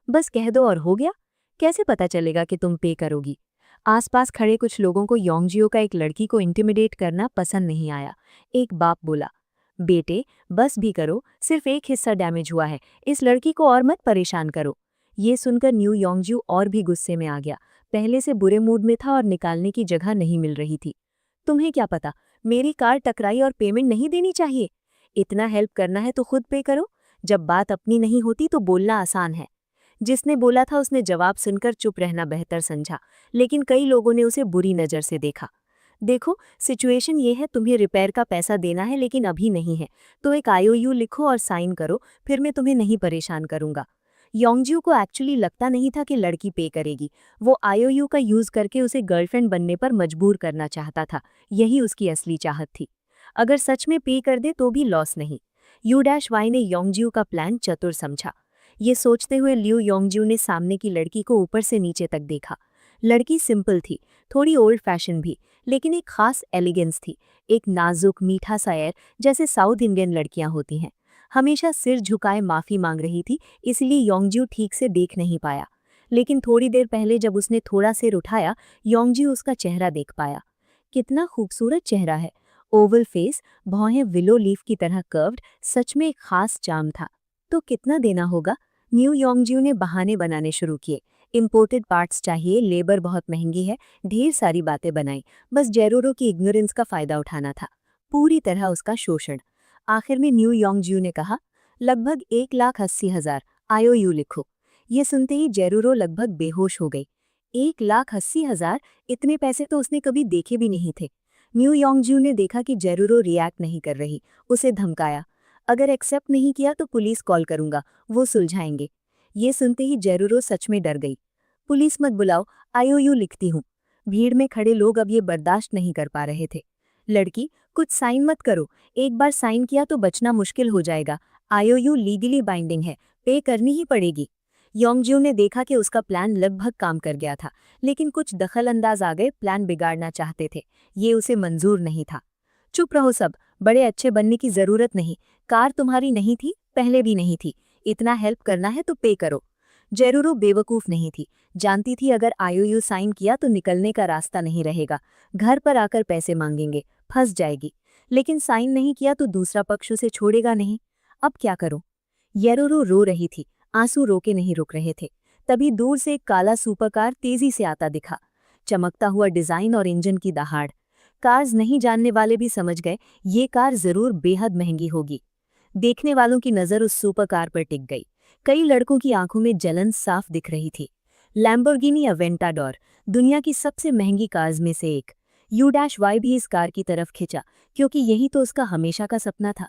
बस कह दो और हो गया। कैसे पता चलेगा कि तुम पे करोगी? आसपास खड़े कुछ लोगों को योंगजियो का एक लड़की को इंटिमिडेट करना पसंद नहीं आया। एक बाप बोला, बेटे बस भी करो, सिर्फ एक हिस्सा डैमेज हुआ है, इस लड़की को और मत परेशान करो। ये सुनकर न्यू योंगजू और भी गुस्से में आ गया। पहले से बुरे मूड में था और निकालने की जगह नहीं मिल रही थी। तुम्हें क्या पता, मेरी कार टकराई और पेमेंट नहीं देनी चाहिए? इतना हेल्प करना है तो खुद पे करो। जब बात अपनी नहीं होती तो बोलना आसान है। जिसने बोला था उसने जवाब सुनकर चुप रहना बेहतर समझा, लेकिन कई लोगों ने उसे बुरी नज़र से देखा। देखो, सिचुएशन ये है, तुम्हें रिपेयर का पैसा देना है लेकिन अभी नहीं है, तो एक IOU लिखो और साइन करो, फिर मैं तुम्हें नहीं परेशान करूंगा। योंगजू को एक्चुअली लगता नहीं था कि लड़की पे करेगी। वो IOU का यूज करके उसे गर्लफ्रेंड बनने पर मजबूर करना चाहता था। यही उसकी असली चाहत थी। अगर सच में पे कर दे तो भी लॉस नहीं। U-Y ने योंगजू का प्लान चतुर समझा। ये सोचते हुए लिू योंगजू ने सामने की लड़की को ऊपर से नीचे तक देखा। लड़की सिंपल थी, थोड़ी ओल्ड फैशन भी, लेकिन एक खास एलिगेंस थी। एक नाजुक मीठा सा एयर, जैसे साउथ इंडियन लड़कियां होती हैं। हमेशा सिर झुकाए माफी मांग रही थी, इसलिए योंगजू ठीक से देख नहीं पाया। लेकिन थोड़ी देर पहले जब उसने थोड़ा सिर उठाया, योंगजू उसका चेहरा देख पाया। कितना खूबसूरत चेहरा है। ओवल फेस, भौहें विलो लीफ की तरह कर्व्ड, सच में एक खास चार्म था। तो कितना देना होगा? न्यू योंगजू ने बहाने बनाने शुरू किए। इंपोर्टेड पार्ट्स चाहिए, लेबर बहुत महंगी है, ढेर सारी बातें बनाई। बस जेरोरो की इग्नोरेंस का फायदा उठाना था, पूरी तरह उसका शोषण। आखिर में न्यू योंगजू ने कहा, लगभग 1,80,000 IOU लिखो। ये सुनते ही जेरोरो लगभग बेहोश हो गई। 1,80,000? इतने पैसे तो उसने कभी देखे भी नहीं थे। न्यू योंगजू ने देखा कि जेरोरो रिएक्ट नहीं कर रही, उसे धमकाया, अगर एक्सेप्ट नहीं किया तो पुलिस कॉल करूंगा, वो सुलझाएंगे। ये सुनते ही जेरूरो सच में डर गई। पुलिस मत बुलाओ, आईओयू लिखती हूँ। भीड़ में खड़े लोग अब ये बर्दाश्त नहीं कर पा रहे थे। लड़की, कुछ साइन मत करो, एक बार साइन किया तो बचना मुश्किल हो जाएगा। आईओयू लीगली बाइंडिंग है, पे करनी ही पड़ेगी। योंगज्यू ने देखा कि उसका प्लान लगभग काम कर गया था, लेकिन कुछ दखल अंदाज आ गए, प्लान बिगाड़ना चाहते थे। ये उसे मंजूर नहीं था। चुप रहो सब, बड़े अच्छे बनने की जरूरत नहीं। कार तुम्हारी नहीं थी, पहले भी नहीं थी। इतना हेल्प करना है तो पे करो। जेरूरो बेवकूफ नहीं थी, जानती थी अगर आईओयू साइन किया तो निकलने का रास्ता नहीं रहेगा। घर पर आकर पैसे मांगेंगे, फंस जाएगी। लेकिन साइन नहीं किया तो दूसरा पक्ष उसे छोड़ेगा नहीं। अब क्या करूं? येरूरो रो रही थी, आंसू रोके नहीं रुक रहे थे। तभी दूर से एक काला सुपरकार तेजी से आता दिखा, चमकता हुआ डिजाइन और इंजन की दहाड़। कार्स नहीं जानने वाले भी समझ गए ये कार जरूर बेहद महंगी होगी। देखने वालों की नजर उस सुपरकार पर टिक गई। कई लड़कों की आंखों में जलन साफ दिख रही थी। लैम्बोर्गिनी अवेंटाडोर, दुनिया की सबसे महंगी कार्स में से एक। U-Y भी इस कार की तरफ खिंचा, क्योंकि यही तो उसका हमेशा का सपना था।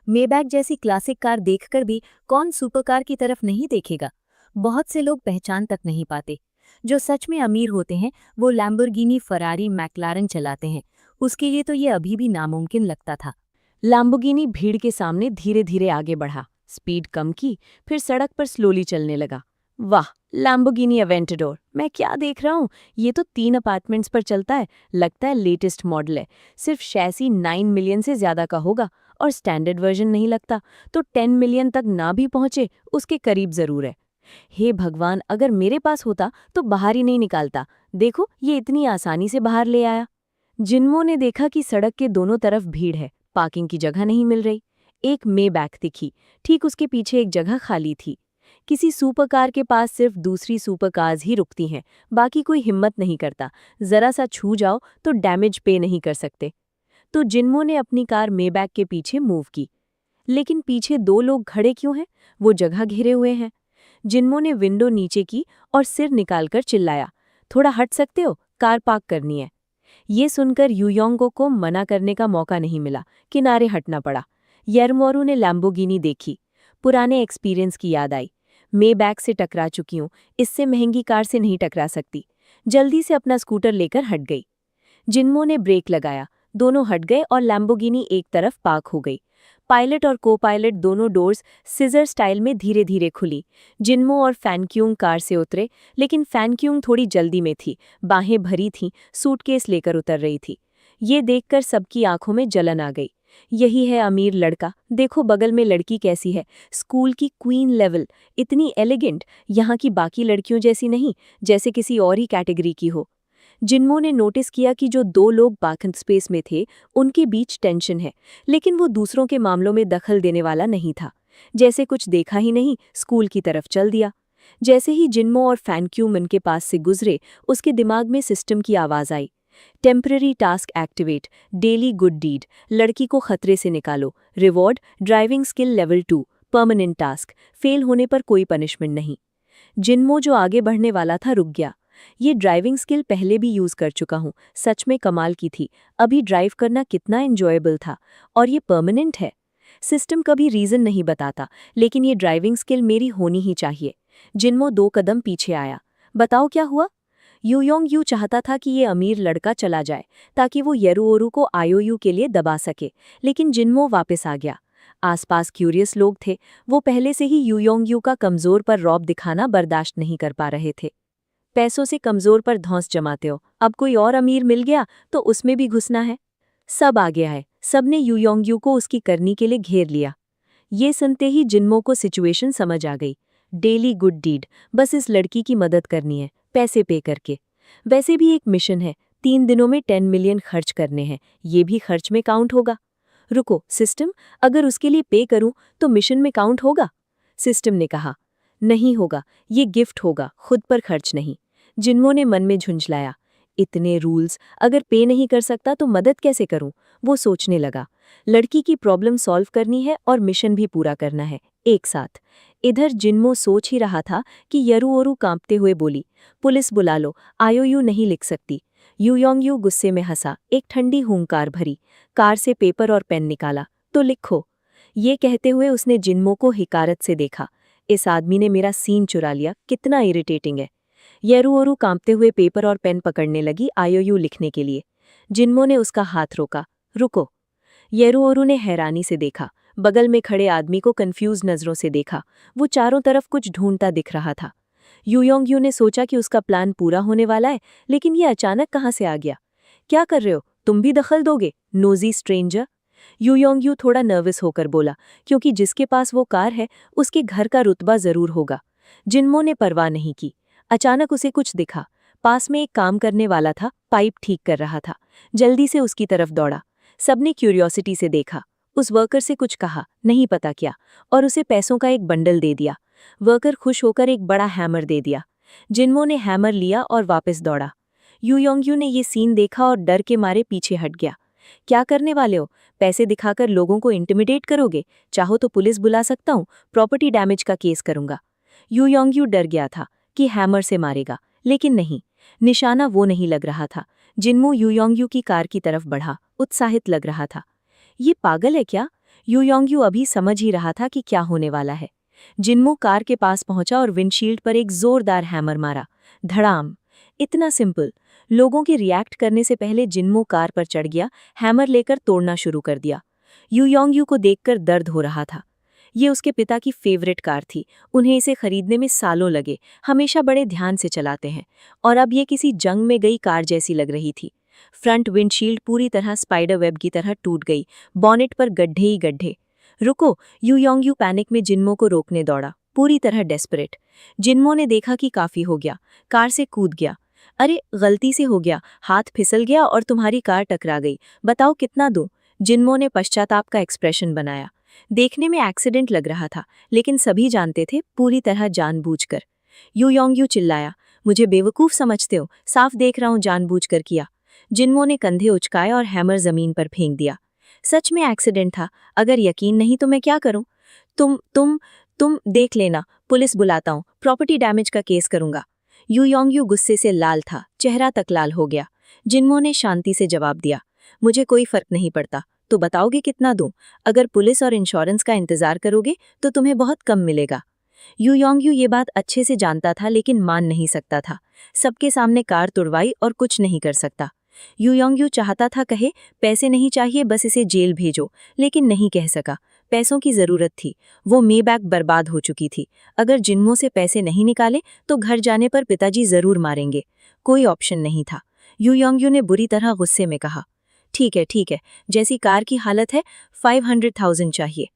मेबैक जैसी क्लासिक कार देखकर भी कौन सुपरकार की तरफ नहीं देखेगा। बहुत से लोग पहचान तक नहीं पाते। जो सच में अमीर होते हैं वो लैम्बोर्गिनी, फरारी, मैक्लारन चलाते हैं। उसके लिए तो ये अभी भी नामुमकिन लगता था। लैम्बोर्गिनी भीड़ के सामने धीरे धीरे आगे बढ़ा, स्पीड कम की, फिर सड़क पर स्लोली चलने लगा। वाह, लैम्बोर्गिनी अवेंटाडोर, मैं क्या देख रहा हूँ? ये तो 3 अपार्टमेंट्स पर चलता है, लगता है लेटेस्ट मॉडल है। सिर्फ शैसी 9 मिलियन से ज्यादा का होगा और स्टैंडर्ड वर्जन नहीं लगता, तो 10 मिलियन तक ना भी पहुंचे उसके करीब जरूर है। हे भगवान, अगर मेरे पास होता तो बाहर ही नहीं निकालता। देखो, ये इतनी आसानी से बाहर ले आया। जिन्मो ने देखा कि सड़क के दोनों तरफ भीड़ है, पार्किंग की जगह नहीं मिल रही। एक मेबैक दिखी, ठीक उसके पीछे एक जगह खाली थी। किसी सुपरकार के पास सिर्फ दूसरी सुपरकार्स ही रुकती हैं, बाकी कोई हिम्मत नहीं करता। जरा सा छू जाओ तो डैमेज पे नहीं कर सकते। तो जिन्मो ने अपनी कार मेबैक के पीछे मूव की। लेकिन पीछे 2 लोग खड़े क्यों हैं? वो जगह घेरे हुए हैं। जिन्मो ने विंडो नीचे की और सिर निकालकर चिल्लाया, थोड़ा हट सकते हो, कार पार्क करनी है। ये सुनकर यूयोंगो को मना करने का मौका नहीं मिला, किनारे हटना पड़ा। येरमोरू ने लैम्बोर्गिनी देखी, पुराने एक्सपीरियंस की याद आई। मेबैक से टकरा चुकी हूँ, इससे महंगी कार से नहीं टकरा सकती। जल्दी से अपना स्कूटर लेकर हट गई। जिन्मो ने ब्रेक लगाया, दोनों हट गए और लैम्बोर्गिनी एक तरफ पार्क हो गई। पायलट और को पायलट दोनों डोर्स सिजर स्टाइल में धीरे धीरे खुली। जिन्मो और फैनक्यूंग कार से उतरे, लेकिन फैनक्यूंग थोड़ी जल्दी में थी, बाहें भरी थीं, सूटकेस लेकर उतर रही थी। ये देखकर सबकी आंखों में जलन आ गई। यही है अमीर लड़का, देखो बगल में लड़की कैसी है, स्कूल की क्वीन लेवल, इतनी एलिगेंट, यहाँ की बाकी लड़कियों जैसी नहीं, जैसे किसी और ही कैटेगरी की हो। जिन्मो ने नोटिस किया कि जो 2 लोग पार्किंग स्पेस में थे उनके बीच टेंशन है, लेकिन वो दूसरों के मामलों में दखल देने वाला नहीं था। जैसे कुछ देखा ही नहीं, स्कूल की तरफ चल दिया। जैसे ही जिन्मो और फैनक्यूमन के पास से गुजरे, उसके दिमाग में सिस्टम की आवाज आई, temporary task activate, daily good deed, लड़की को खतरे से निकालो, reward driving skill level 2, permanent task, fail होने पर कोई पनिशमेंट नहीं। जिन्मो जो आगे बढ़ने वाला था रुक गया। ये ड्राइविंग स्किल पहले भी यूज कर चुका हूँ, सच में कमाल की थी। अभी ड्राइव करना कितना एंजॉयबल था, और ये परमानेंट है। सिस्टम कभी रीजन नहीं बताता, लेकिन ये ड्राइविंग स्किल मेरी होनी ही चाहिए। जिन्मो 2 कदम पीछे आया। बताओ क्या हुआ? यूयोंग चाहता था कि ये अमीर लड़का चला जाए, ताकि वो येरुओरू को आईओयू के लिए दबा सके, लेकिन जिन्मो वापस आ गया। आसपास क्यूरियस लोग थे, वो पहले से ही यूयोंग का कमजोर पर रौब दिखाना बर्दाश्त नहीं कर पा रहे थे। पैसों से कमजोर पर धौंस जमाते हो, अब कोई और अमीर मिल गया तो उसमें भी घुसना है। सब आ गया है, सबने यूयोंग को उसकी करनी के लिए घेर लिया। ये सुनते ही जिन्मो को सिचुएशन समझ आ गई। डेली गुड डीड, बस इस लड़की की मदद करनी है, पैसे पे करके। वैसे भी एक मिशन है, 3 दिनों में 10 मिलियन खर्च करने हैं, ये भी खर्च में काउंट होगा। रुको सिस्टम, अगर उसके लिए पे करूं तो मिशन में काउंट होगा? सिस्टम ने कहा, नहीं होगा, ये गिफ्ट होगा, खुद पर खर्च नहीं। जिन्मो ने मन में झुंझलाया, इतने रूल्स, अगर पे नहीं कर सकता तो मदद कैसे करूं? वो सोचने लगा, लड़की की प्रॉब्लम सॉल्व करनी है और मिशन भी पूरा करना है, एक साथ। इधर जिन्मो सोच ही रहा था कि येरुओरू कांपते हुए बोली, पुलिस बुला लो, आईओयू नहीं लिख सकती। यूयोंग गुस्से में हंसा, एक ठंडी हुंकार भरी, कार से पेपर और पेन निकाला, तो लिखो। ये कहते हुए उसने जिन्मो को हिकारत से देखा। इस आदमी ने मेरा सीन चुरा लिया, कितना इरिटेटिंग है। येरुओरू कांपते हुए पेपर और पेन पकड़ने लगी आईओयू लिखने के लिए। जिन्मो ने उसका हाथ रोका। रुको। येरुओरू ने हैरानी से देखा, बगल में खड़े आदमी को कंफ्यूज नजरों से देखा। वो चारों तरफ कुछ ढूंढता दिख रहा था। यूयोंगयू ने सोचा कि उसका प्लान पूरा होने वाला है, लेकिन ये अचानक कहाँ से आ गया? क्या कर रहे हो? तुम भी दखल दोगे, नोजी स्ट्रेंजर? यूयोंगयू थोड़ा नर्वस होकर बोला, क्योंकि जिसके पास वो कार है उसके घर का रुतबा जरूर होगा। जिन्मो ने परवाह नहीं की। अचानक उसे कुछ दिखा। पास में एक काम करने वाला था, पाइप ठीक कर रहा था। जल्दी से उसकी तरफ दौड़ा। सबने क्यूरियोसिटी से देखा। उस वर्कर से कुछ कहा, नहीं पता क्या, और उसे पैसों का एक बंडल दे दिया। वर्कर खुश होकर एक बड़ा हैमर दे दिया। जिन्मो ने हैमर लिया और वापस दौड़ा। यूयोंगयू ने ये सीन देखा और डर के मारे पीछे हट गया। क्या करने वाले हो? पैसे दिखाकर लोगों को इंटिमिडेट करोगे? चाहो तो पुलिस बुला सकता हूँ, प्रॉपर्टी डैमेज का केस करूंगा। यूयोंगयू डर गया था कि हैमर से मारेगा, लेकिन नहीं, निशाना वो नहीं लग रहा था। जिन्मो यूयोंगयू की कार की तरफ बढ़ा, उत्साहित लग रहा था। ये पागल है क्या? यूयोंगयू अभी समझ ही रहा था कि क्या होने वाला है। जिन्मो कार के पास पहुंचा और विंडशील्ड पर एक जोरदार हैमर मारा। धड़ाम। इतना सिंपल। लोगों के रिएक्ट करने से पहले जिन्मो कार पर चढ़ गया, हैमर लेकर तोड़ना शुरू कर दिया। यूयोंगयू को देखकर दर्द हो रहा था। ये उसके पिता की फेवरेट कार थी, उन्हें इसे खरीदने में सालों लगे, हमेशा बड़े ध्यान से चलाते हैं, और अब ये किसी जंग में गई कार जैसी लग रही थी। फ्रंट विंडशील्ड पूरी तरह स्पाइडर वेब की तरह टूट गई, बॉनेट पर गड्ढे ही गड्ढे। रुको! यूयोंगयू पैनिक में जिन्मो को रोकने दौड़ा, पूरी तरह डेस्परेट। जिन्मो ने देखा कि काफी हो गया, कार से कूद गया। अरे, गलती से हो गया, हाथ फिसल गया और तुम्हारी कार टकरा गई, बताओ कितना दूं? जिन्मो ने पश्चाताप का एक्सप्रेशन बनाया। देखने में एक्सीडेंट लग रहा था, लेकिन सभी जानते थे पूरी तरह जानबूझकर। यूयोंगयू चिल्लाया, मुझे बेवकूफ समझते हो? साफ देख रहा हूं जानबूझकर किया। जिन्मो ने कंधे उचकाए और हैमर जमीन पर फेंक दिया। सच में एक्सीडेंट था, अगर यकीन नहीं तो मैं क्या करूं? तुम देख लेना, पुलिस बुलाता हूं, प्रॉपर्टी डैमेज का केस करूंगा। यूयोंगयू गुस्से से लाल था, चेहरा तक लाल हो गया। जिन्मो ने शांति से जवाब दिया, मुझे कोई फर्क नहीं पड़ता, तो बताओगे कितना दूं? अगर पुलिस और इंश्योरेंस का इंतजार करोगे तो तुम्हें बहुत कम मिलेगा। यूयोंगयू ये बात अच्छे से जानता था, लेकिन मान नहीं सकता था। सबके सामने कार तुड़वाई और कुछ नहीं कर सकता। यूयोंगयू चाहता था कहे, पैसे नहीं चाहिए, बस इसे जेल भेजो, लेकिन नहीं कह सका। पैसों की जरूरत थी, वो मेबैक बर्बाद हो चुकी थी। अगर जिन्मो से पैसे नहीं निकाले तो घर जाने पर पिताजी जरूर मारेंगे। कोई ऑप्शन नहीं था। यूयोंगयू ने बुरी तरह गुस्से में कहा, ठीक है, जैसी कार की हालत है 500,000 चाहिए।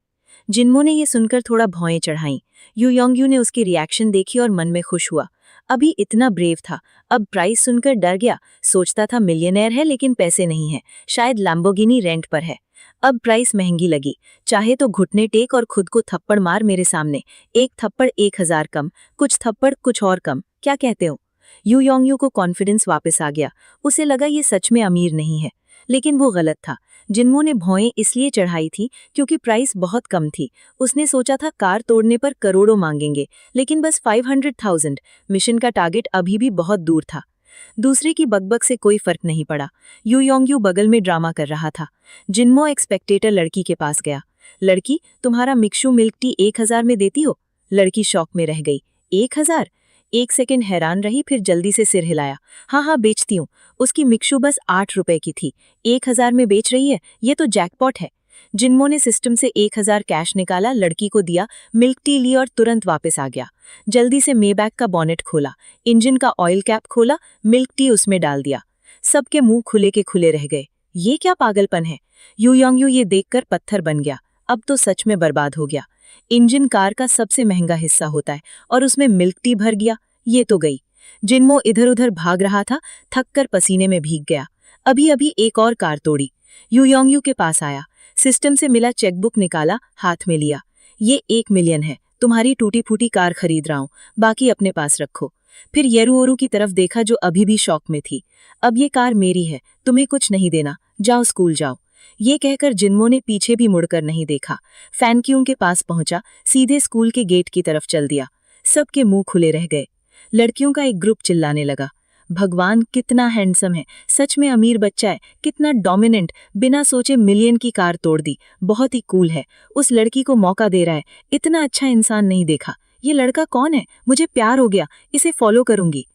जिन्मो ने ये सुनकर थोड़ा भौएं चढ़ाई। यूयोंगयू ने उसकी रिएक्शन देखी और मन में खुश हुआ। अभी इतना ब्रेव था, अब प्राइस सुनकर डर गया। सोचता था मिलियनेयर है लेकिन पैसे नहीं है, शायद लैम्बोर्गिनी रेंट पर है। अब प्राइस महंगी लगी। चाहे तो घुटने टेक और खुद को थप्पड़ मार मेरे सामने। एक थप्पड़ 1000 कम, कुछ थप्पड़ कुछ और कम, क्या कहते हो? यूयोंगयू को कॉन्फिडेंस वापस आ गया। उसे लगा ये सच में अमीर नहीं है, लेकिन वो गलत था। जिन्मो ने भौएं इसलिए चढ़ाई थी क्योंकि प्राइस बहुत कम थी। उसने सोचा था कार तोड़ने पर करोड़ों मांगेंगे, लेकिन बस 500,000। मिशन का टारगेट अभी भी बहुत दूर था। दूसरे की बकबक से कोई फर्क नहीं पड़ा। यूयोंगयू बगल में ड्रामा कर रहा था। जिन्मो एक स्पेक्टेटर लड़की के पास गया। लड़की, तुम्हारा मिक्शू मिल्क टी 1000 में देती हो? लड़की शॉक में रह गई। 1000? एक सेकंड हैरान रही, फिर जल्दी से सिर हिलाया। हाँ, बेचती हूँ। उसकी मिक्शू बस 8 रुपए की थी, 1000 में बेच रही है, ये तो जैकपॉट है। जिन्मो ने सिस्टम से 1000 कैश निकाला, लड़की को दिया, मिल्क टी ली और तुरंत वापस आ गया। जल्दी से मेबैक का बॉनेट खोला, इंजन का ऑयल कैप खोला, मिल्क टी उसमें डाल दिया। सबके मुंह खुले के खुले रह गए। ये क्या पागलपन है? यूयोंगयू ये देखकर पत्थर बन गया। अब तो सच में बर्बाद हो गया। इंजन कार का सबसे महंगा हिस्सा होता है और उसमें मिल्क टी भर गया, ये तो गई। जिन्मो इधर उधर भाग रहा था, थककर पसीने में भीग गया। अभी अभी एक और कार तोड़ी। यूयोंगयू के पास आया, सिस्टम से मिला चेकबुक निकाला, हाथ में लिया। ये 1 मिलियन है, तुम्हारी टूटी फूटी कार खरीद रहा हूं, बाकी अपने पास रखो। फिर येरुओरू की तरफ देखा जो अभी भी शॉक में थी। अब ये कार मेरी है, तुम्हें कुछ नहीं देना, जाओ स्कूल जाओ। ये कहकर जिन्मो ने पीछे भी मुड़कर नहीं देखा। फैनक्यूंग के पास पहुंचा, सीधे स्कूल के गेट की तरफ चल दिया। सबके मुंह खुले रह गए। लड़कियों का एक ग्रुप चिल्लाने लगा, भगवान कितना हैंडसम है, सच में अमीर बच्चा है, कितना डोमिनेंट, बिना सोचे मिलियन की कार तोड़ दी, बहुत ही कूल है, उस लड़की को मौका दे रहा है, इतना अच्छा इंसान नहीं देखा। ये लड़का कौन है, मुझे प्यार हो गया, इसे फॉलो करूंगी।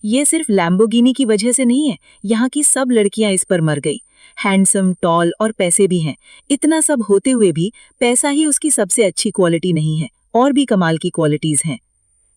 ये सिर्फ लैम्बोर्गिनी की वजह से नहीं है, यहाँ की सब लड़कियां इस पर मर गई। हैंडसम, टॉल और पैसे भी हैं। इतना सब होते हुए भी पैसा ही उसकी सबसे अच्छी क्वालिटी नहीं है, और भी कमाल की क्वालिटीज हैं।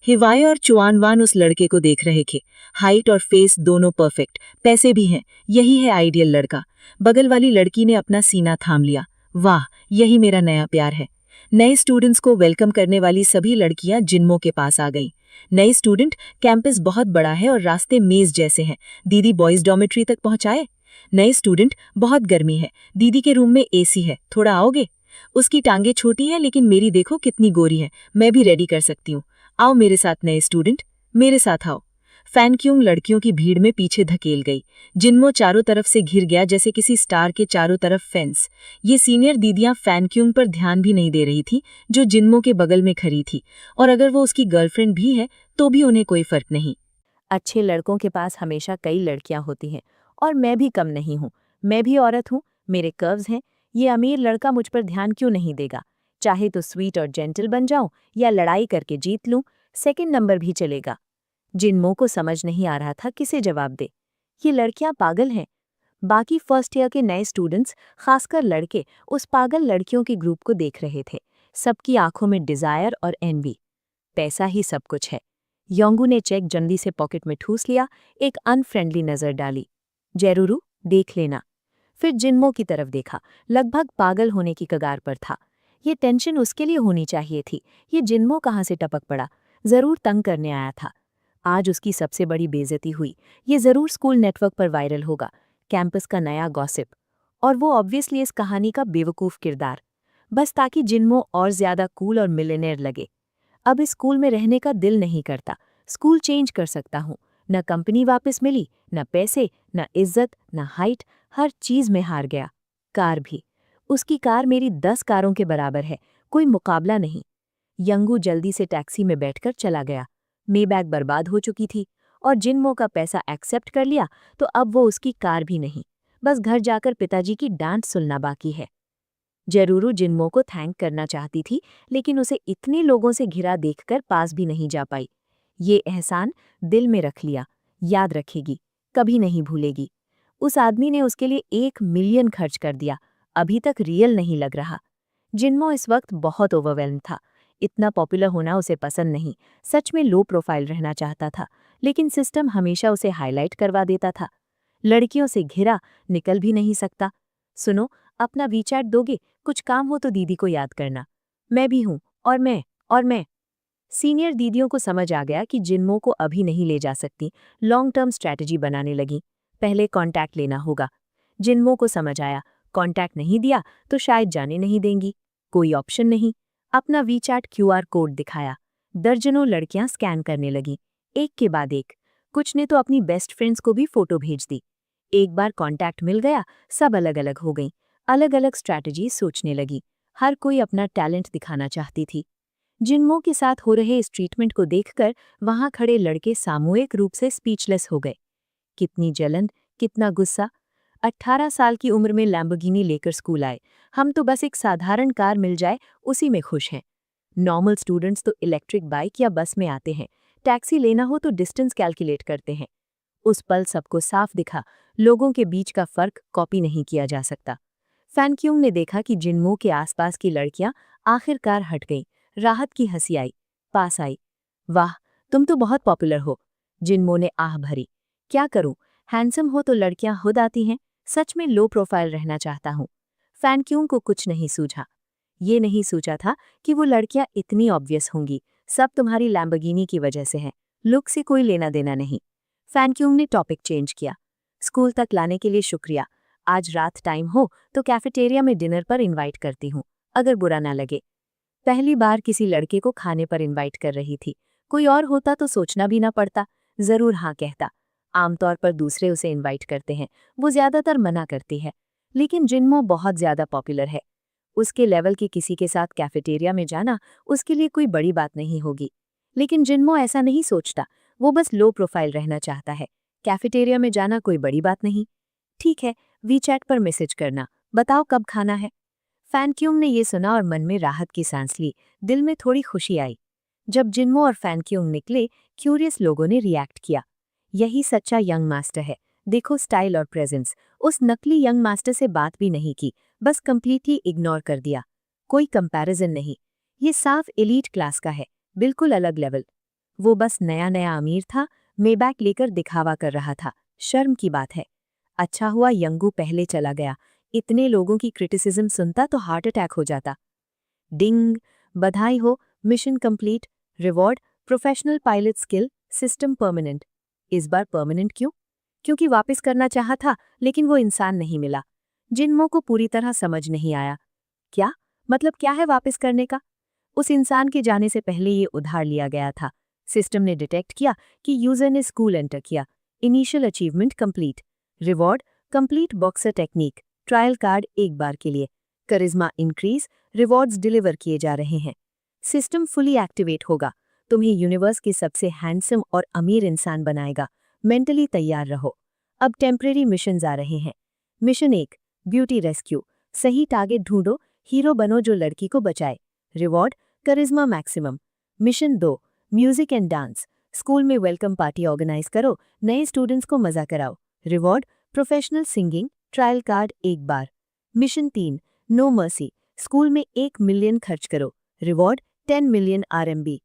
हिवाय और चुआनवान उस लड़के को देख रहे थे। हाइट और फेस दोनों परफेक्ट, पैसे भी हैं, यही है आइडियल लड़का। बगल वाली लड़की ने अपना सीना थाम लिया। वाह, यही मेरा नया प्यार है। नए स्टूडेंट्स को वेलकम करने वाली सभी लड़कियां जिन्मो के पास आ गईं। नए स्टूडेंट, कैंपस बहुत बड़ा है और रास्ते मेज जैसे हैं, दीदी बॉयज डॉर्मेट्री तक पहुंचाए। नए स्टूडेंट, बहुत गर्मी है, दीदी के रूम में एसी है, थोड़ा आओगे? उसकी टांगे छोटी हैं लेकिन मेरी देखो कितनी गोरी है, मैं भी रेडी कर सकती हूँ। आओ मेरे साथ नए स्टूडेंट, मेरे साथ आओ। फैनक्यूंग लड़कियों की भीड़ में पीछे धकेल गई। जिन्मो चारों तरफ से घिर गया जैसे किसी स्टार के चारों तरफ फेंस। ये सीनियर दीदियां फैनक्यूंग पर ध्यान भी नहीं दे रही थी, जो जिन्मो के बगल में खड़ी थी, और अगर वो उसकी गर्लफ्रेंड भी है तो भी उन्हें कोई फर्क नहीं। अच्छे लड़कों के पास हमेशा कई लड़कियां होती हैं और मैं भी कम नहीं हूँ। मैं भी औरत हूँ, मेरे कर्व्स हैं। ये अमीर लड़का मुझ पर ध्यान क्यों नहीं देगा? चाहे तो स्वीट और जेंटल बन जाऊं या लड़ाई करके जीत लूं, सेकंड नंबर भी चलेगा। जिन्मो को समझ नहीं आ रहा था किसे जवाब दे। ये लड़कियां पागल हैं। बाकी फर्स्ट ईयर के नए स्टूडेंट्स, खासकर लड़के, उस पागल लड़कियों के ग्रुप को देख रहे थे। सबकी आंखों में डिजायर और एनवी। पैसा ही सब कुछ है। योंगू ने चेक जल्दी से पॉकेट में ठूस लिया, एक अनफ्रेंडली नजर डाली। जेरुरू, देख लेना। फिर जिन्मो की तरफ देखा, लगभग पागल होने की कगार पर था। ये टेंशन उसके लिए होनी चाहिए थी। ये जिन्मो कहाँ से टपक पड़ा? जरूर तंग करने आया था। आज उसकी सबसे बड़ी बेइज्जती हुई। ये जरूर स्कूल नेटवर्क पर वायरल होगा, कैंपस का नया गॉसिप। और वो ऑब्वियसली इस कहानी का बेवकूफ किरदार, बस ताकि जिन्मो और ज्यादा कूल और मिलियनेयर लगे। अब इस स्कूल में रहने का दिल नहीं करता। स्कूल चेंज कर सकता हूँ। न कंपनी वापस मिली, न पैसे, न इज्जत, न हाइट, हर चीज में हार गया। कार भी। उसकी कार मेरी 10 कारों के बराबर है, कोई मुकाबला नहीं। यंगू जल्दी से टैक्सी में बैठकर चला गया। मेबैग बर्बाद हो चुकी थी और जिन्मो का पैसा एक्सेप्ट कर लिया तो अब वो उसकी कार भी नहीं। बस घर जाकर पिताजी की डांट सुनना बाकी है। जरूर जिन्मो को थैंक करना चाहती थी, लेकिन उसे इतने लोगों से घिरा देखकर पास भी नहीं जा पाई। ये एहसान दिल में रख लिया, याद रखेगी, कभी नहीं भूलेगी। उस आदमी ने उसके लिए 1 मिलियन खर्च कर दिया, अभी तक रियल नहीं लग रहा। जिन्मो इस वक्त बहुत ओवरवेल्म था। इतना पॉपुलर होना उसे पसंद नहीं, सच में लो प्रोफाइल रहना चाहता था, लेकिन सिस्टम हमेशा उसे हाईलाइट करवा देता था। लड़कियों से घिरा, निकल भी नहीं सकता। सुनो, अपना वीचैट दोगे? कुछ काम हो तो दीदी को याद करना। मैं भी हूँ, और मैं। सीनियर दीदियों को समझ आ गया कि जिन्मो को अभी नहीं ले जा सकती, लॉन्ग टर्म स्ट्रैटेजी बनाने लगी। पहले कांटेक्ट लेना होगा। जिन्मो को समझ आया, कांटेक्ट नहीं दिया तो शायद जाने नहीं देंगी। कोई ऑप्शन नहीं। अपना वीचैट क्यूआर कोड दिखाया। दर्जनों लड़कियां स्कैन करने लगी, एक के बाद एक। कुछ ने तो अपनी बेस्ट फ्रेंड्स को भी फोटो भेज दी। एक बार कांटेक्ट मिल गया, सब अलग अलग हो गईं, अलग अलग स्ट्रैटेजी सोचने लगी। हर कोई अपना टैलेंट दिखाना चाहती थी। जिन्मो के साथ हो रहे इस ट्रीटमेंट को देखकर वहां खड़े लड़के सामूहिक रूप से स्पीचलेस हो गए। कितनी जलन, कितना गुस्सा। 18 साल की उम्र में लैम्बोर्गिनी लेकर स्कूल आए। हम तो बस एक साधारण कार मिल जाए उसी में खुश हैं। नॉर्मल स्टूडेंट्स तो इलेक्ट्रिक बाइक या बस में आते हैं, टैक्सी लेना हो तो डिस्टेंस कैलकुलेट करते हैं। उस पल सबको साफ दिखा, लोगों के बीच का फर्क कॉपी नहीं किया जा सकता। फैनक्यूंग ने देखा कि जिन्मो के आसपास की लड़कियां आखिरकार हट गईं। राहत की हंसी आई, पास आई। वाह, तुम तो बहुत पॉपुलर हो। जिन्मो ने आह भरी। क्या करूं, हैंडसम हो तो लड़कियां खुद आती हैं। सच में लो प्रोफाइल रहना चाहता हूं। फैनक्यूंग को कुछ नहीं सूझा। ये नहीं सोचा था कि वो लड़कियां इतनी ऑब्वियस होंगी। सब तुम्हारी लैम्बोर्गिनी की वजह से है, लुक से कोई लेना देना नहीं। फैनक्यूंग ने टॉपिक चेंज किया। स्कूल तक लाने के लिए शुक्रिया। आज रात टाइम हो तो कैफेटेरिया में डिनर पर इनवाइट करती हूँ, अगर बुरा ना लगे। पहली बार किसी लड़के को खाने पर इनवाइट कर रही थी। कोई और होता तो सोचना भी ना पड़ता, जरूर हाँ कहता। आमतौर पर दूसरे उसे इनवाइट करते हैं, वो ज्यादातर मना करती है। लेकिन जिन्मो बहुत ज्यादा पॉपुलर है। उसके लेवल के किसी के साथ कैफेटेरिया में जाना उसके लिए कोई बड़ी बात नहीं होगी। लेकिन जिन्मो ऐसा नहीं सोचता, वो बस लो प्रोफाइल रहना चाहता है। कैफेटेरिया में जाना कोई बड़ी बात नहीं। ठीक है, वीचैट पर मैसेज करना, बताओ कब खाना है। फैनक्यूंग ने ये सुना और मन में राहत की सांस ली, दिल में थोड़ी खुशी आई। जब जिन्मो और फैनक्यूंग निकले, क्यूरियस लोगों ने रिएक्ट किया। यही सच्चा यंग मास्टर है। देखो स्टाइल और प्रेजेंस। उस नकली यंग मास्टर से बात भी नहीं की, बस कंप्लीटली इग्नोर कर दिया। कोई कंपैरिजन नहीं। ये साफ एलीट क्लास का है, बिल्कुल अलग लेवल। वो बस नया नया अमीर था, मेबैक लेकर दिखावा कर रहा था। शर्म की बात है। अच्छा हुआ यंगू पहले चला गया। इतने लोगों की क्रिटिसिज्म सुनता तो हार्ट अटैक हो जाता। डिंग, बधाई हो, mission complete. Reward, professional pilot skill, system permanent. इस बार परमानेंट क्यों? क्योंकि वापस करना चाहा था, लेकिन वो इंसान नहीं मिला। जिन्मो को पूरी तरह समझ नहीं आया। क्या मतलब क्या है वापस करने का? उस इंसान के जाने से पहले ये उधार लिया गया था। सिस्टम ने डिटेक्ट किया कि यूजर ने स्कूल एंटर किया। Initial achievement complete. Reward, complete boxer technique, trial card एक बार के लिए। करिश्मा इंक्रीज, रिवॉर्ड्स डिलीवर किए जा रहे हैं। सिस्टम फुली एक्टिवेट होगा, तुम्हें यूनिवर्स के सबसे हैंडसम और अमीर इंसान बनाएगा। मेंटली तैयार रहो। अब टेम्परेरी मिशंस आ रहे हैं। Mission 1, beauty rescue. सही टारगेट ढूंढो, हीरो बनो जो लड़की को बचाए। रिवॉर्ड, करिश्मा maximum. Mission 2, music and dance. School में वेलकम पार्टी ऑर्गेनाइज करो, नए स्टूडेंट्स को मजा कराओ। Reward, professional singing, trial card एक बार। Mission 3, no mercy. स्कूल में 1 मिलियन खर्च करो। Reward, 10 million RMB।